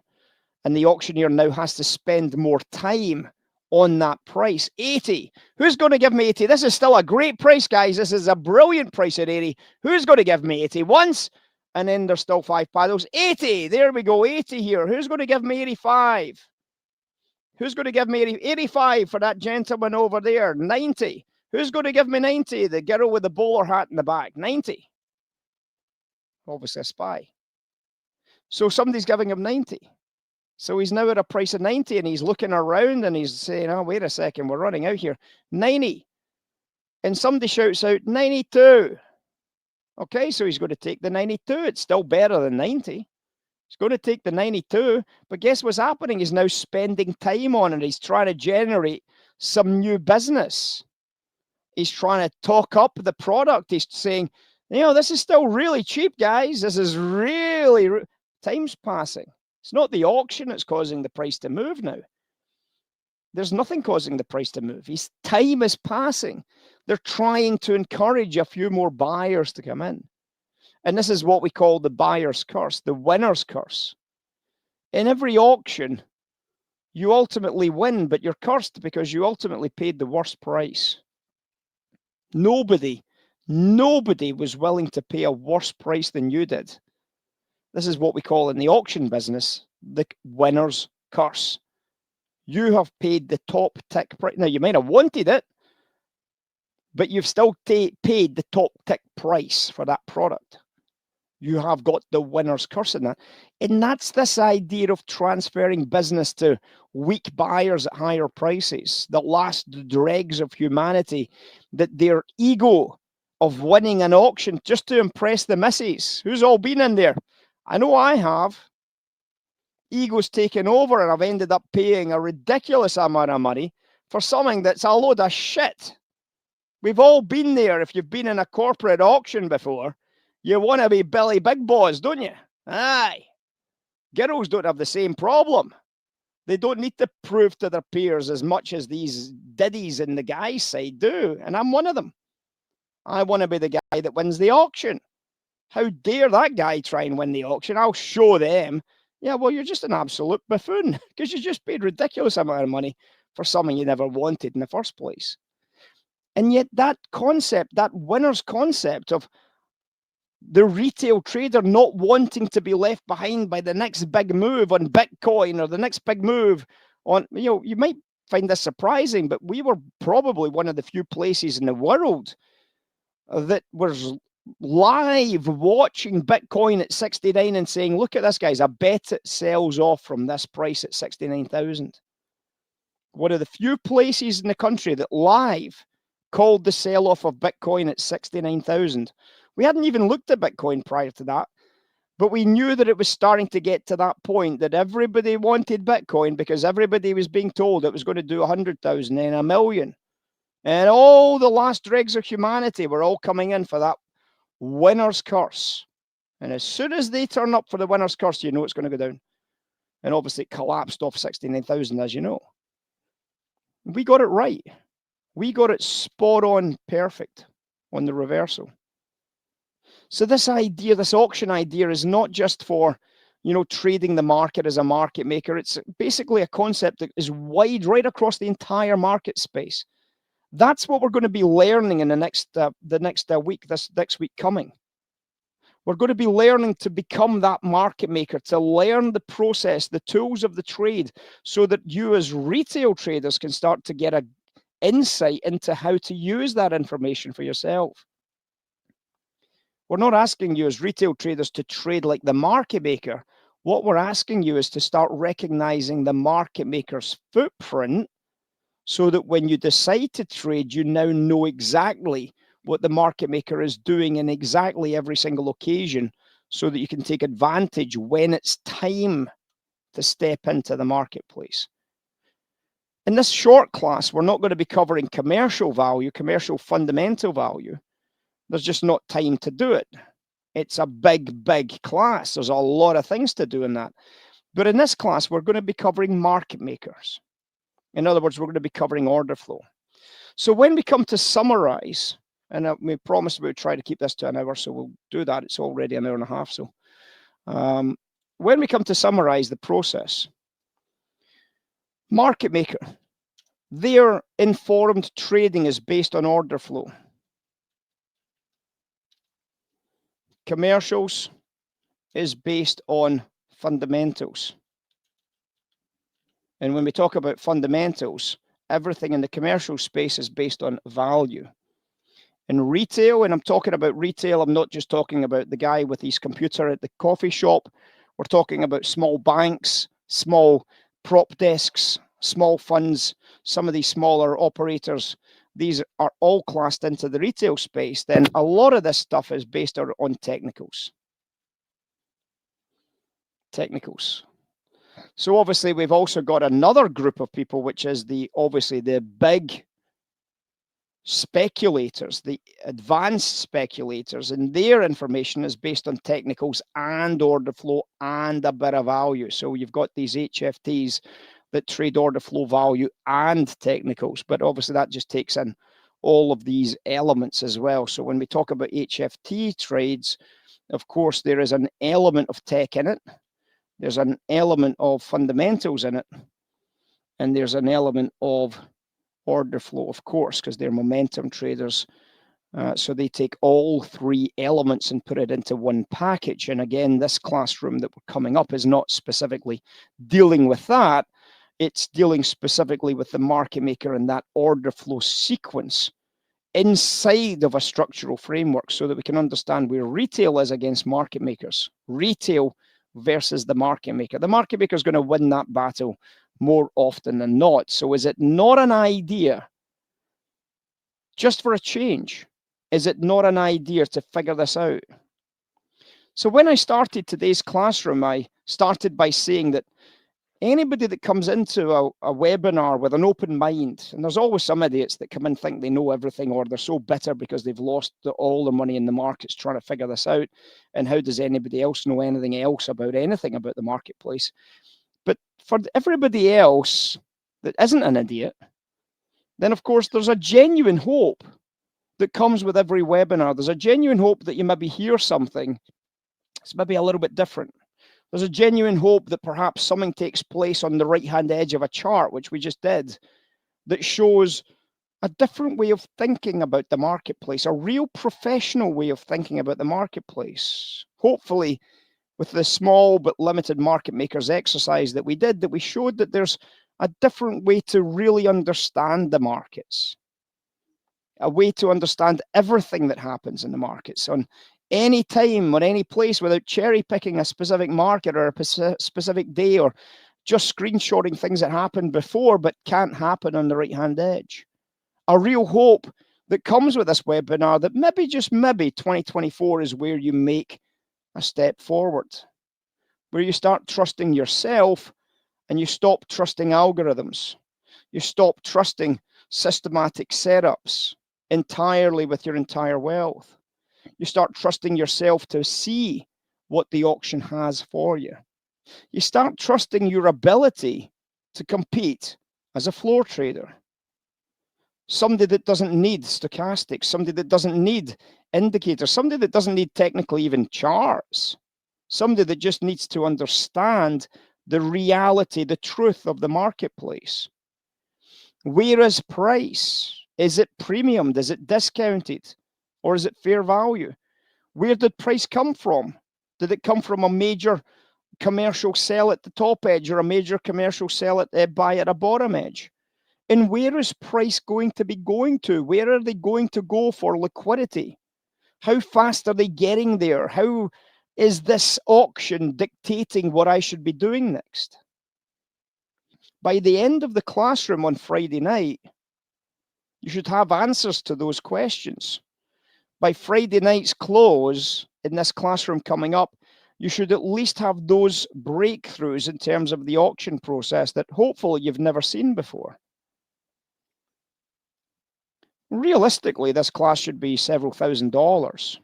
And the auctioneer now has to spend more time on that price. 80. Who's going to give me 80? This is still a great price, guys. This is a brilliant price at 80. Who's going to give me 80? Once, and then there's still 5 paddles. 80. There we go. 80 here. Who's going to give me 85? Who's going to give me 85 for that gentleman over there? 90. Who's going to give me 90? The girl with the bowler hat in the back. 90. Obviously a spy. So somebody's giving him 90. So he's now at a price of 90, and he's looking around and he's saying, oh, wait a second, we're running out here. 90. And somebody shouts out 92. Okay, so he's going to take the 92. It's still better than 90. He's going to take the 92. But guess what's happening? He's now spending time on it. He's trying to generate some new business. He's trying to talk up the product. He's saying, this is still really cheap, guys. This is really, time's passing. It's not the auction that's causing the price to move now. There's nothing causing the price to move. His time is passing. They're trying to encourage a few more buyers to come in. And this is what we call the buyer's curse, the winner's curse. In every auction, you ultimately win, but you're cursed because you ultimately paid the worst price. Nobody was willing to pay a worse price than you did. This is what we call in the auction business, the winner's curse. You have paid the top tick price. Now, you might have wanted it, but you've still paid the top tick price for that product. You have got the winner's curse in that. And that's this idea of transferring business to weak buyers at higher prices, the last dregs of humanity, that their ego of winning an auction just to impress the missus. Who's all been in there? I know I have. Ego's taken over, and I've ended up paying a ridiculous amount of money for something that's a load of shit. We've all been there. If you've been in a corporate auction before, you want to be Billy Big Boss, don't you? Aye. Girls don't have the same problem. They don't need to prove to their peers as much as these diddies in the guys' side do. And I'm one of them. I want to be the guy that wins the auction. How dare that guy try and win the auction? I'll show them. Yeah, well, you're just an absolute buffoon because you just paid ridiculous amount of money for something you never wanted in the first place. And yet that concept, that winner's concept of the retail trader not wanting to be left behind by the next big move on Bitcoin or the next big move on, you might find this surprising, but we were probably one of the few places in the world that was live watching Bitcoin at 69 and saying, look at this, guys, I bet it sells off from this price at 69,000. One of the few places in the country that live called the sell-off of Bitcoin at 69,000. We hadn't even looked at Bitcoin prior to that, but we knew that it was starting to get to that point that everybody wanted Bitcoin because everybody was being told it was going to do 100,000 and 1 million. And all the last dregs of humanity were all coming in for that winner's curse. And as soon as they turn up for the winner's curse, you know it's going to go down. And obviously it collapsed off 69,000, as you know. We got it right. We got it spot on perfect on the reversal. So this idea, this auction idea, is not just for, trading the market as a market maker. It's basically a concept that is wide right across the entire market space. That's what we're going to be learning in the next week, this next week coming. We're going to be learning to become that market maker, to learn the process, the tools of the trade, so that you as retail traders can start to get an insight into how to use that information for yourself. We're not asking you as retail traders to trade like the market maker. What we're asking you is to start recognizing the market maker's footprint so that when you decide to trade, you now know exactly what the market maker is doing in exactly every single occasion so that you can take advantage when it's time to step into the marketplace. In this short class, we're not going to be covering commercial value, commercial fundamental value. There's just not time to do it. It's a big, big class. There's a lot of things to do in that. But in this class, we're going to be covering market makers. In other words, we're going to be covering order flow. So when we come to summarize, and we promised we would try to keep this to an hour, so we'll do that. It's already an hour and a half. So when we come to summarize the process, market maker, their informed trading is based on order flow. Commercials is based on fundamentals. And when we talk about fundamentals, everything in the commercial space is based on value. In retail, and I'm talking about retail, I'm not just talking about the guy with his computer at the coffee shop. We're talking about small banks, small prop desks, small funds, some of these smaller operators. These are all classed into the retail space. Then a lot of this stuff is based on technicals. Technicals. So obviously we've also got another group of people, which is obviously the big speculators, the advanced speculators, and their information is based on technicals and order flow and a bit of value. So you've got these HFTs that trade order flow, value, and technicals, but obviously that just takes in all of these elements as well. So when we talk about HFT trades, of course, there is an element of tech in it. There's an element of fundamentals in it, and there's an element of order flow, of course, because they're momentum traders. So they take all three elements and put it into one package. And again, this classroom that we're coming up is not specifically dealing with that. It's dealing specifically with the market maker and that order flow sequence inside of a structural framework so that we can understand where retail is against market makers. Retail versus the market maker. The market maker is going to win that battle more often than not. So is it not an idea, just for a change, is it not an idea to figure this out? So when I started today's classroom, I started by saying that Anybody that comes into a webinar with an open mind, and there's always some idiots that come in think they know everything, or they're so bitter because they've lost all the money in the markets trying to figure this out, and how does anybody else know anything else about anything about the marketplace? But for everybody else that isn't an idiot, then of course there's a genuine hope that comes with every webinar. There's a genuine hope that you maybe hear something that's maybe a little bit different. There's a genuine hope that perhaps something takes place on the right-hand edge of a chart, which we just did, that shows a different way of thinking about the marketplace, a real professional way of thinking about the marketplace. Hopefully, with the small but limited market makers exercise that we did, that we showed that there's a different way to really understand the markets, a way to understand everything that happens in the markets on any time or any place without cherry picking a specific market or a specific day, or just screenshotting things that happened before but can't happen on the right-hand edge. A real hope that comes with this webinar that maybe, just maybe, 2024 is where you make a step forward, where you start trusting yourself and you stop trusting algorithms. You stop trusting systematic setups entirely with your entire wealth. You start trusting yourself to see what the auction has for you. You start trusting your ability to compete as a floor trader. Somebody that doesn't need stochastics, somebody that doesn't need indicators, somebody that doesn't need technically even charts, somebody that just needs to understand the reality, the truth of the marketplace. Where is price? Is it premiumed? Is it discounted? Or is it fair value? Where did price come from? Did it come from a major commercial sell at the top edge, or a major commercial sell at the buy at a bottom edge? And where is price going to be going to? Where are they going to go for liquidity? How fast are they getting there? How is this auction dictating what I should be doing next? By the end of the classroom on Friday night, you should have answers to those questions. By Friday night's close in this classroom coming up, you should at least have those breakthroughs in terms of the auction process that hopefully you've never seen before. Realistically, this class should be several $1,000s.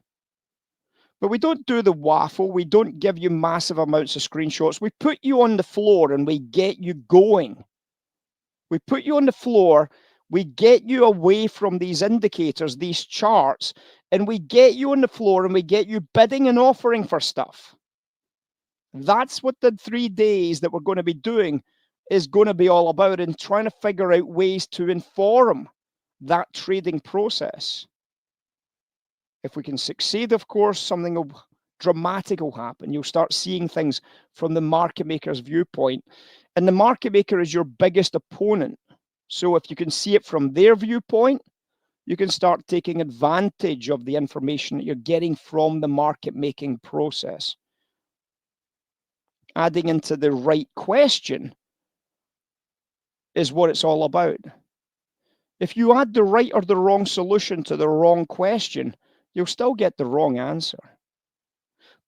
But we don't do the waffle. We don't give you massive amounts of screenshots. We put you on the floor and we get you going. We put you on the floor, we get you away from these indicators, these charts, and we get you on the floor and we get you bidding and offering for stuff. That's what the 3 days that we're going to be doing is going to be all about, and trying to figure out ways to inform that trading process. If we can succeed, of course, something dramatic will happen. You'll start seeing things from the market maker's viewpoint. And the market maker is your biggest opponent. So if you can see it from their viewpoint, you can start taking advantage of the information that you're getting from the market making process. Adding into the right question is what it's all about. If you add the right or the wrong solution to the wrong question, you'll still get the wrong answer.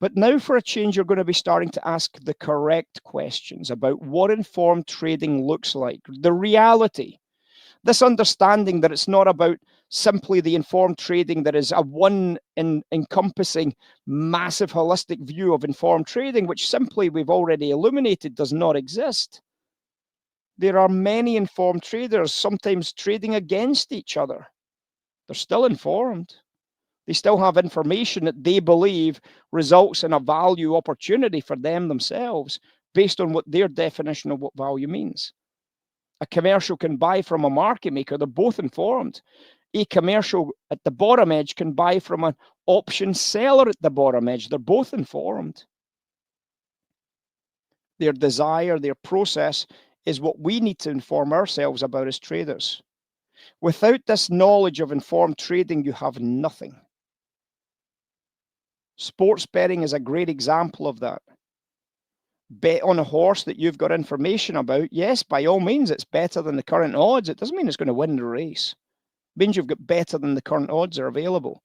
But now for a change, you're going to be starting to ask the correct questions about what informed trading looks like, the reality. This understanding that it's not about simply the informed trading that is a encompassing massive holistic view of informed trading, which simply we've already illuminated does not exist. There are many informed traders, sometimes trading against each other. They're still informed. They still have information that they believe results in a value opportunity for them themselves based on what their definition of what value means. A commercial can buy from a market maker. They're both informed. A commercial at the bottom edge can buy from an option seller at the bottom edge. They're both informed. Their desire, their process is what we need to inform ourselves about as traders. Without this knowledge of informed trading, you have nothing. Sports betting is a great example of that. Bet on a horse that you've got information about. Yes, by all means, it's better than the current odds. It doesn't mean it's going to win the race. It means you've got better than the current odds are available.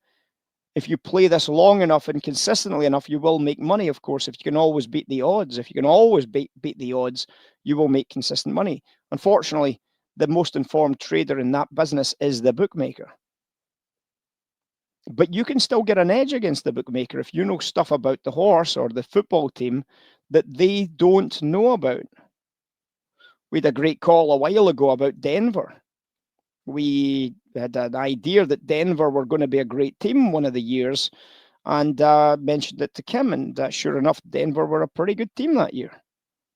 If you play this long enough and consistently enough, you will make money, of course, if you can always beat the odds. If you can always beat the odds, you will make consistent money. Unfortunately, the most informed trader in that business is the bookmaker. But you can still get an edge against the bookmaker if you know stuff about the horse or the football team that they don't know about. We had a great call a while ago about Denver. We had an idea that Denver were going to be a great team one of the years, and mentioned it to Kim, and sure enough, Denver were a pretty good team that year.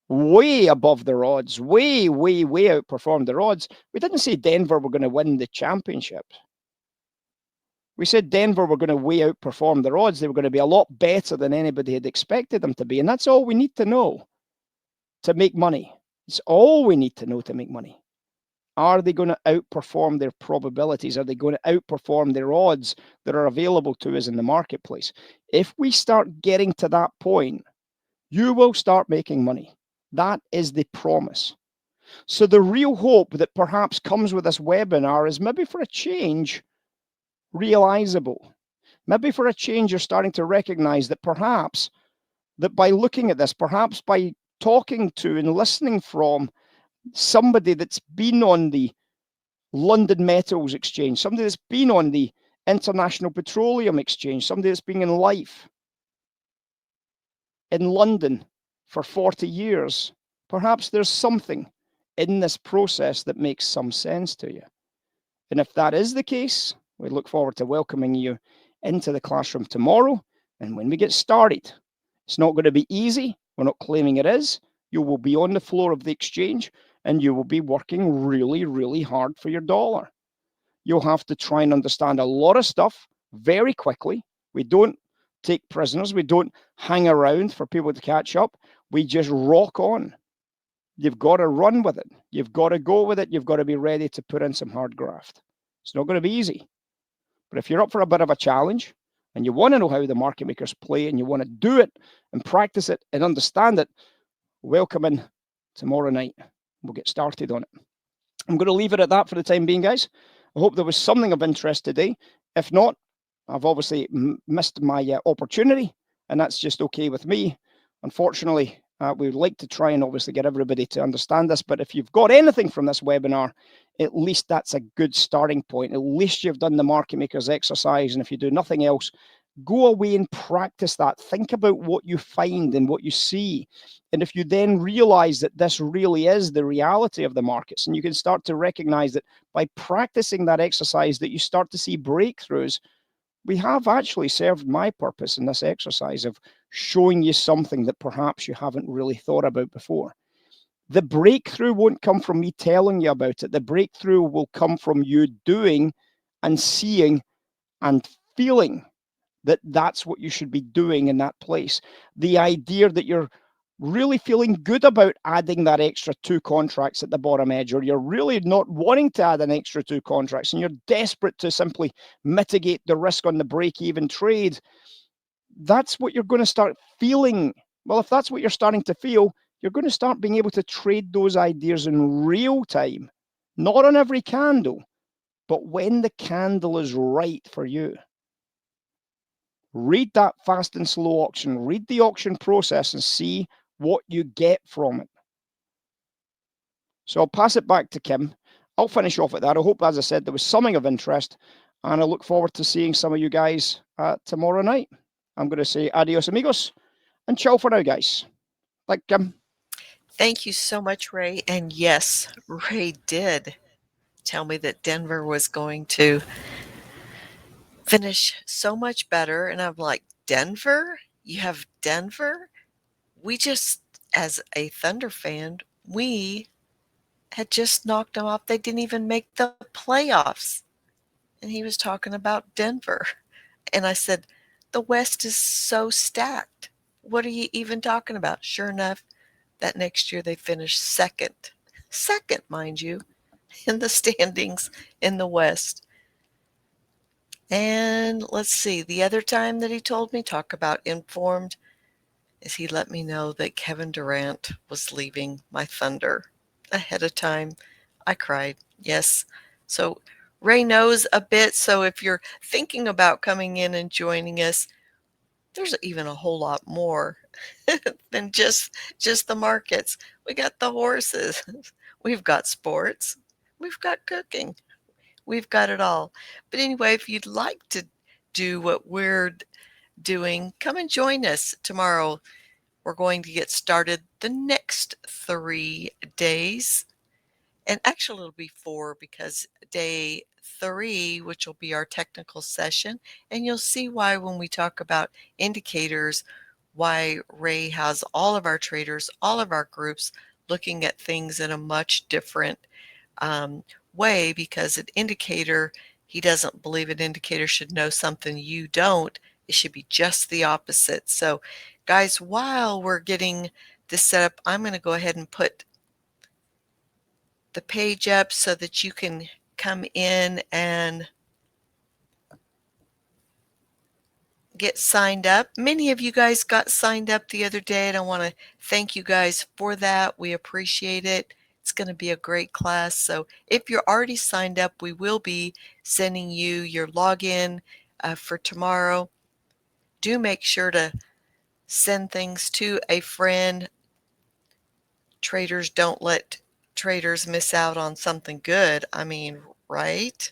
Way above their odds, way outperformed their odds. We didn't say Denver were going to win the championship. We said Denver were going to way outperform their odds. They were going to be a lot better than anybody had expected them to be, and that's all we need to know to make money. It's all we need to know to make money. Are they going to outperform their probabilities? Are they going to outperform their odds that are available to us in the marketplace? If we start getting to that point, you will start making money. That is the promise. So the real hope that perhaps comes with this webinar is maybe for a change, realizable. Maybe for a change, you're starting to recognize that perhaps that by looking at this, perhaps by talking to and listening from somebody that's been on the London Metals Exchange, somebody that's been on the International Petroleum Exchange, somebody that's been in life in London for 40 years, perhaps there's something in this process that makes some sense to you. And if that is the case, we look forward to welcoming you into the classroom tomorrow. And when we get started, it's not going to be easy. We're not claiming it is. You will be on the floor of the exchange and you will be working really hard for your dollar. You'll have to try and understand a lot of stuff very quickly. We don't take prisoners. We don't hang around for people to catch up. We just rock on. You've got to run with it. You've got to go with it. You've got to be ready to put in some hard graft. It's not going to be easy. But if you're up for a bit of a challenge and you want to know how the market makers play and you want to do it and practice it and understand it, welcome in tomorrow night. We'll get started on it. I'm going to leave it at that for the time being, guys. I hope there was something of interest today. If not, I've obviously missed my opportunity, and that's just okay with me. Unfortunately, we would like to try and obviously get everybody to understand this, but if you've got anything from this webinar, at least that's a good starting point. At least you've done the market makers exercise, and if you do nothing else, go away and practice that. Think about what you find and what you see. And if you then realize that this really is the reality of the markets, and you can start to recognize that by practicing that exercise that you start to see breakthroughs, we have actually served my purpose in this exercise of showing you something that perhaps you haven't really thought about before. The breakthrough won't come from me telling you about it. The breakthrough will come from you doing and seeing and feeling that that's what you should be doing in that place. The idea that you're really feeling good about adding that extra 2 contracts at the bottom edge, or you're really not wanting to add an extra 2 contracts and you're desperate to simply mitigate the risk on the break-even trade, that's what you're going to start feeling. Well, if that's what you're starting to feel, you're going to start being able to trade those ideas in real time, not on every candle, but when the candle is right for you. Read that fast and slow auction, read the auction process and see what you get from it. So I'll pass it back to Kim. I'll finish off at that. I hope, as I said, there was something of interest, and I look forward to seeing some of you guys tomorrow night. I'm going to say adios amigos and ciao for now, guys. Like Kim. Thank you so much, Ray. And yes, Ray did tell me that Denver was going to finish so much better. And I'm like, Denver? You have Denver? We just, as a Thunder fan, we had just knocked them off. They didn't even make the playoffs. And he was talking about Denver. And I said, the West is so stacked. What are you even talking about? Sure enough, that next year they finished second, mind you, in the standings in the West. And let's see, the other time that he told me, talk about informed, is he let me know that Kevin Durant was leaving my Thunder ahead of time. I cried. Yes. So Ray knows a bit. So if you're thinking about coming in and joining us, there's even a whole lot more than just the markets. We got the horses. We've got sports. We've got cooking. We've got it all. But anyway, if you'd like to do what we're doing, come and join us tomorrow. We're going to get started the next 3 days. And actually, it'll be 4 because day 3, which will be our technical session, and you'll see why when we talk about indicators, why Ray has all of our traders, all of our groups looking at things in a much different um, way, because an indicator, he doesn't believe an indicator should know something you don't. It should be just the opposite. So, guys, while we're getting this set up, I'm going to go ahead and put the page up so that you can come in and get signed up. Many of you guys got signed up the other day, and I want to thank you guys for that. We appreciate it. It's going to be a great class. So if you're already signed up, we will be sending you your login for tomorrow. Do make sure to send things to a friend. Traders don't let traders miss out on something good. I mean, right?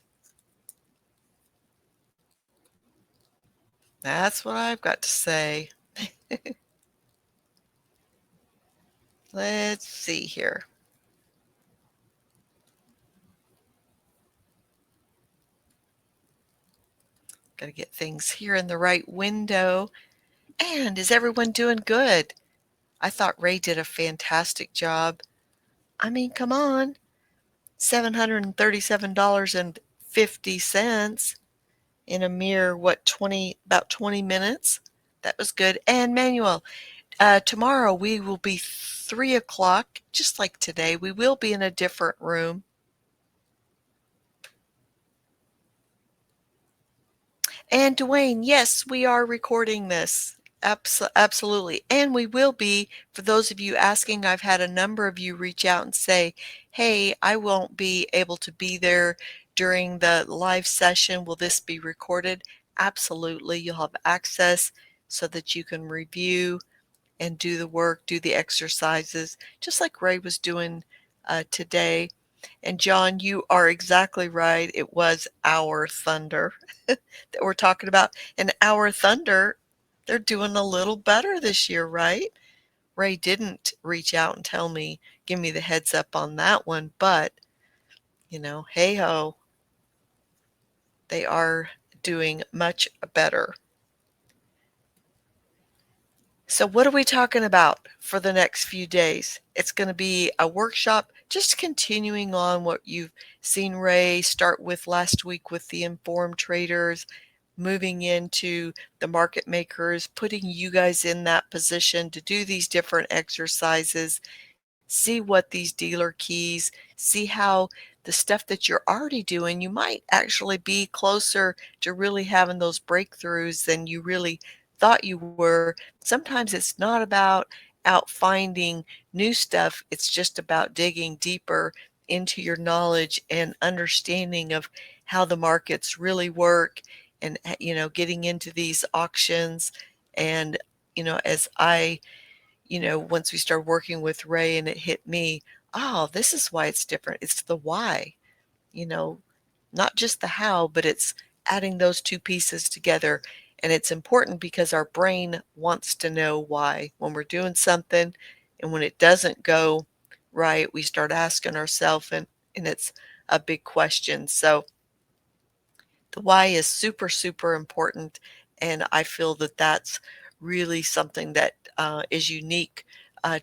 That's what I've got to say. Let's see here. Got to get things here in the right window. And is everyone doing good? I thought Ray did a fantastic job. I mean, come on. $737.50 in a mere, about 20 minutes. That was good. And Manuel, tomorrow we will be 3 o'clock, just like today. We will be in a different room. And Dwayne, yes, we are recording this. Absolutely. And we will be, for those of you asking, I've had a number of you reach out and say, hey, I won't be able to be there during the live session. Will this be recorded? Absolutely. You'll have access so that you can review and do the work, do the exercises, just like Ray was doing today. And John, you are exactly right. It was Our Thunder that we're talking about. And Our Thunder, they're doing a little better this year, right? Ray didn't reach out and tell me, give me the heads up on that one, but hey ho, they are doing much better. So what are we talking about for the next few days? It's going to be a workshop, just continuing on what you've seen Ray start with last week with the informed traders, moving into the market makers, putting you guys in that position to do these different exercises, see what these dealer keys, see how the stuff that you're already doing, you might actually be closer to really having those breakthroughs than you really thought you were. Sometimes it's not about out finding new stuff, it's just about digging deeper into your knowledge and understanding of how the markets really work, and getting into these auctions. And as I once we started working with Ray and it hit me, oh, this is why it's different. It's the why, you know, not just the how, but it's adding those two pieces together. And it's important because our brain wants to know why. When we're doing something and when it doesn't go right, we start asking ourselves, and it's a big question. So the why is super, super important. And I feel that that's really something that is unique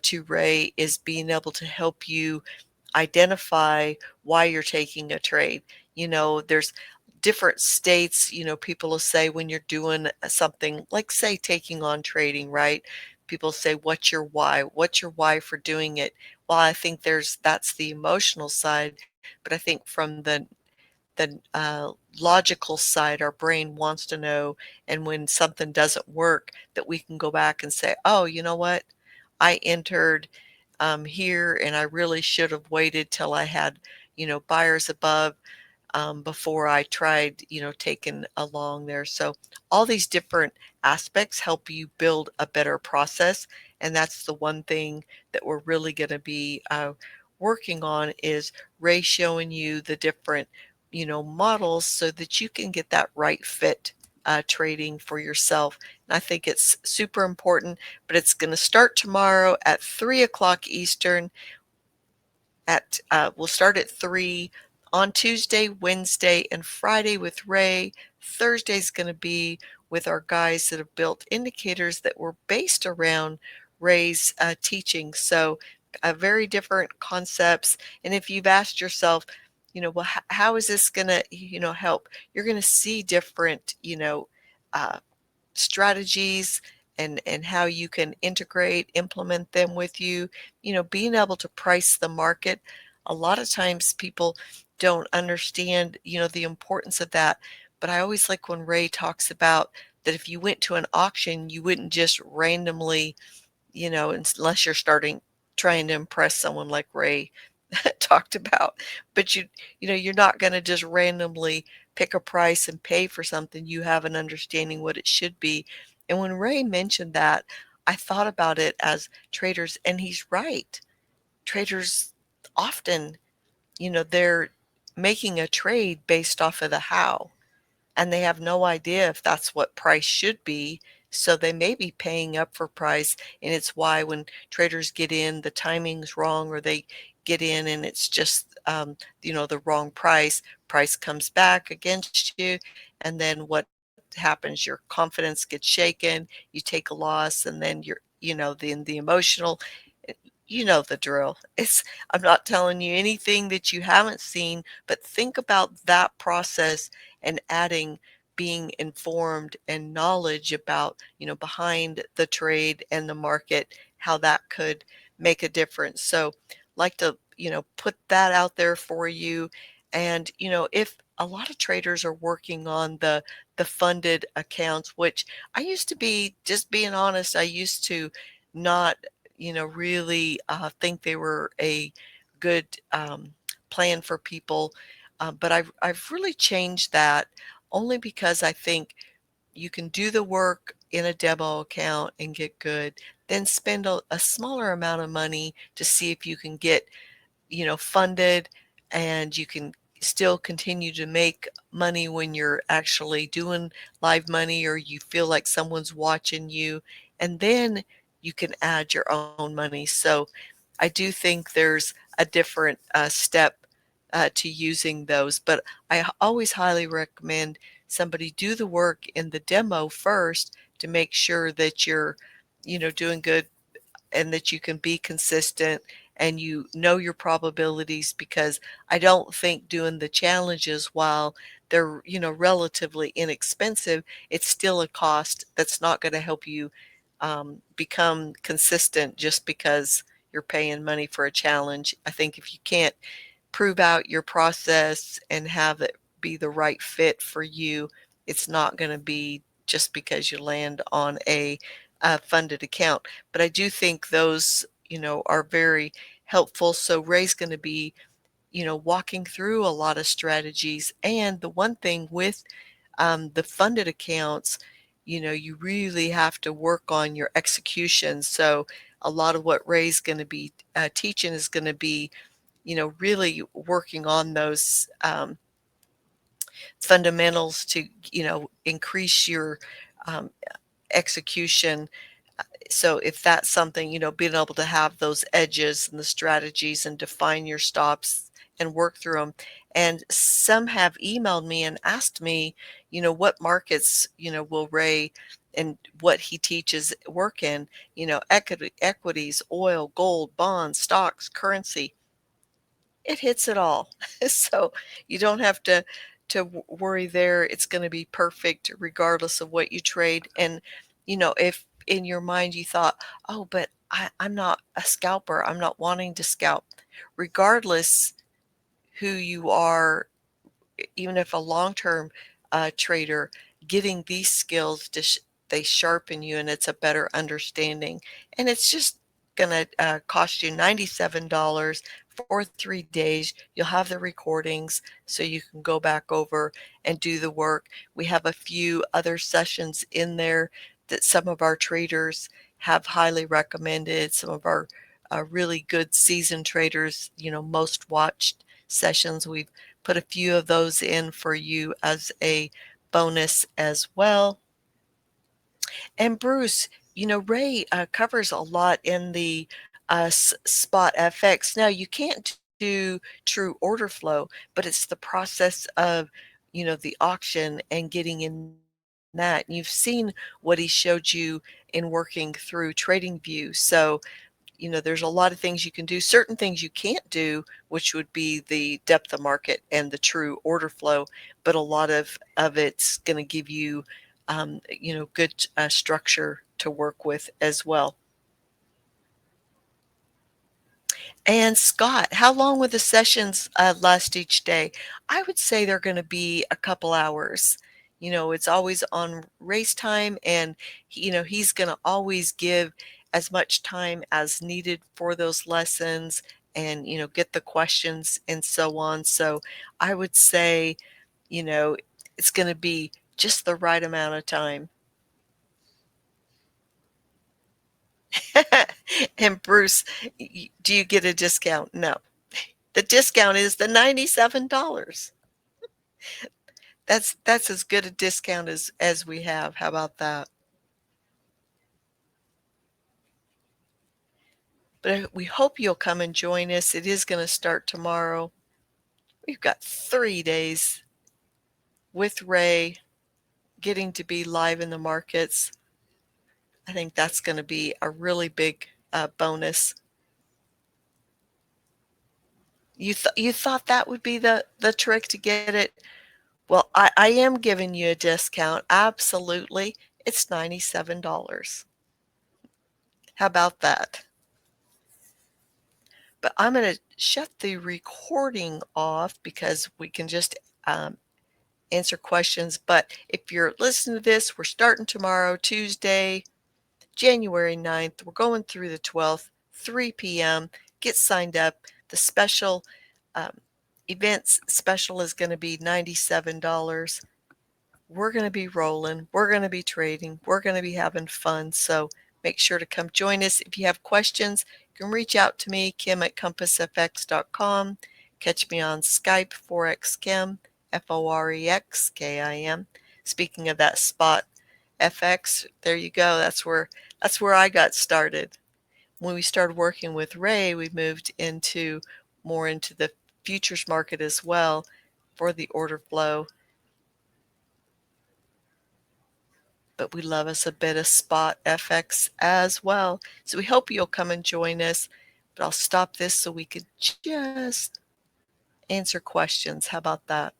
to Ray, is being able to help you identify why you're taking a trade. There's different states, people will say when you're doing something like, say, taking on trading, right? People say, what's your why? What's your why for doing it? Well, I think that's the emotional side, but I think from the logical side, our brain wants to know. And when something doesn't work, that we can go back and say, oh, you know what? I entered here and I really should have waited till I had, buyers above. before I tried, taking along there. So all these different aspects help you build a better process, and that's the one thing that we're really going to be working on is Ray showing you the different, models so that you can get that right fit trading for yourself. And I think it's super important, but it's going to start tomorrow at 3 o'clock Eastern. We'll start at 3 on Tuesday, Wednesday, and Friday with Ray. Thursday's going to be with our guys that have built indicators that were based around Ray's teaching. So, very different concepts. And if you've asked yourself, well, how is this going to, help? You're going to see different, uh, strategies and how you can integrate, implement them with you. Being able to price the market. A lot of times people don't understand, the importance of that. But I always like when Ray talks about that if you went to an auction, you wouldn't just randomly, unless you're starting trying to impress someone like Ray talked about. But you're not going to just randomly pick a price and pay for something. You have an understanding what it should be. And when Ray mentioned that, I thought about it as traders, and he's right. Traders often, they're making a trade based off of the how, and they have no idea if that's what price should be. So they may be paying up for price, and it's why when traders get in, the timing's wrong, or they get in and it's just the wrong price. Price comes back against you, and then what happens? Your confidence gets shaken. You take a loss, and then the emotional. You know the drill. I'm not telling you anything that you haven't seen, but think about that process and adding being informed and knowledge about, behind the trade and the market, how that could make a difference. So, like to, put that out there for you. And, if a lot of traders are working on the funded accounts, which I used to be, just being honest, I used to not really think they were a good plan for people. But I've really changed that only because I think you can do the work in a demo account and get good, then spend a smaller amount of money to see if you can get funded, and you can still continue to make money when you're actually doing live money or you feel like someone's watching you, and then you can add your own money. So I do think there's a different step to using those, but always highly recommend somebody do the work in the demo first to make sure that you're doing good and that you can be consistent and you know your probabilities, because I don't think doing the challenges, while they're relatively inexpensive, it's still a cost that's not going to help you become consistent just because you're paying money for a challenge. I think if you can't prove out your process and have it be the right fit for you, it's not going to be just because you land on a funded account. But I do think those, are very helpful. So Ray's going to be, walking through a lot of strategies. And the one thing with the funded accounts, you really have to work on your execution. So a lot of what Ray's going to be teaching is going to be really working on those fundamentals to, increase your um, execution. So if that's something, being able to have those edges and the strategies and define your stops and work through them. And some have emailed me and asked me, what markets, will Ray and what he teaches work in, equities, oil, gold, bonds, stocks, currency. It hits it all. So you don't have to worry there. It's going to be perfect regardless of what you trade. And if in your mind you thought, oh, but I'm not a scalper, I'm not wanting to scalp, regardless who you are, even if a long-term trader, getting these skills they sharpen you, and it's a better understanding. And it's just going to cost you $97 for 3 days. You'll have the recordings so you can go back over and do the work. We have a few other sessions in there that some of our traders have highly recommended. Some of our really good seasoned traders, most watched sessions. We've put a few of those in for you as a bonus as well. And Bruce, Ray covers a lot in the spot FX. Now, you can't do true order flow, but it's the process of, the auction and getting in that. And you've seen what he showed you in working through TradingView. So, there's a lot of things you can do. Certain things you can't do, which would be the depth of market and the true order flow, but a lot of it's going to give you, good structure to work with as well. And Scott, how long will the sessions last each day? I would say they're going to be a couple hours. It's always on race time, and he's going to always give as much time as needed for those lessons and get the questions and so on. So I would say, you know, it's going to be just the right amount of time. And Bruce, do you get a discount? No. The discount is the $97. That's as good a discount as we have. How about that? But we hope you'll come and join us. It is going to start tomorrow. We've got 3 days with Ray getting to be live in the markets. I think that's going to be a really big bonus. You thought that would be the trick to get it? Well, I am giving you a discount. Absolutely. It's $97. How about that? But I'm going to shut the recording off because we can just answer questions. But if you're listening to this, we're starting tomorrow, Tuesday, January 9th. We're going through the 12th, 3 p.m. Get signed up. The special um, events special is going to be $97. We're going to be rolling. We're going to be trading. We're going to be having fun. So make sure to come join us. If you have questions, you can reach out to me, Kim at compassfx.com. Catch me on Skype, ForexKim, ForexKim. Speaking of that spot FX, there you go. That's where I got started. When we started working with Ray, we moved more into the futures market as well for the order flow. But we love us a bit of spot FX as well. So we hope you'll come and join us. But I'll stop this so we could just answer questions. How about that?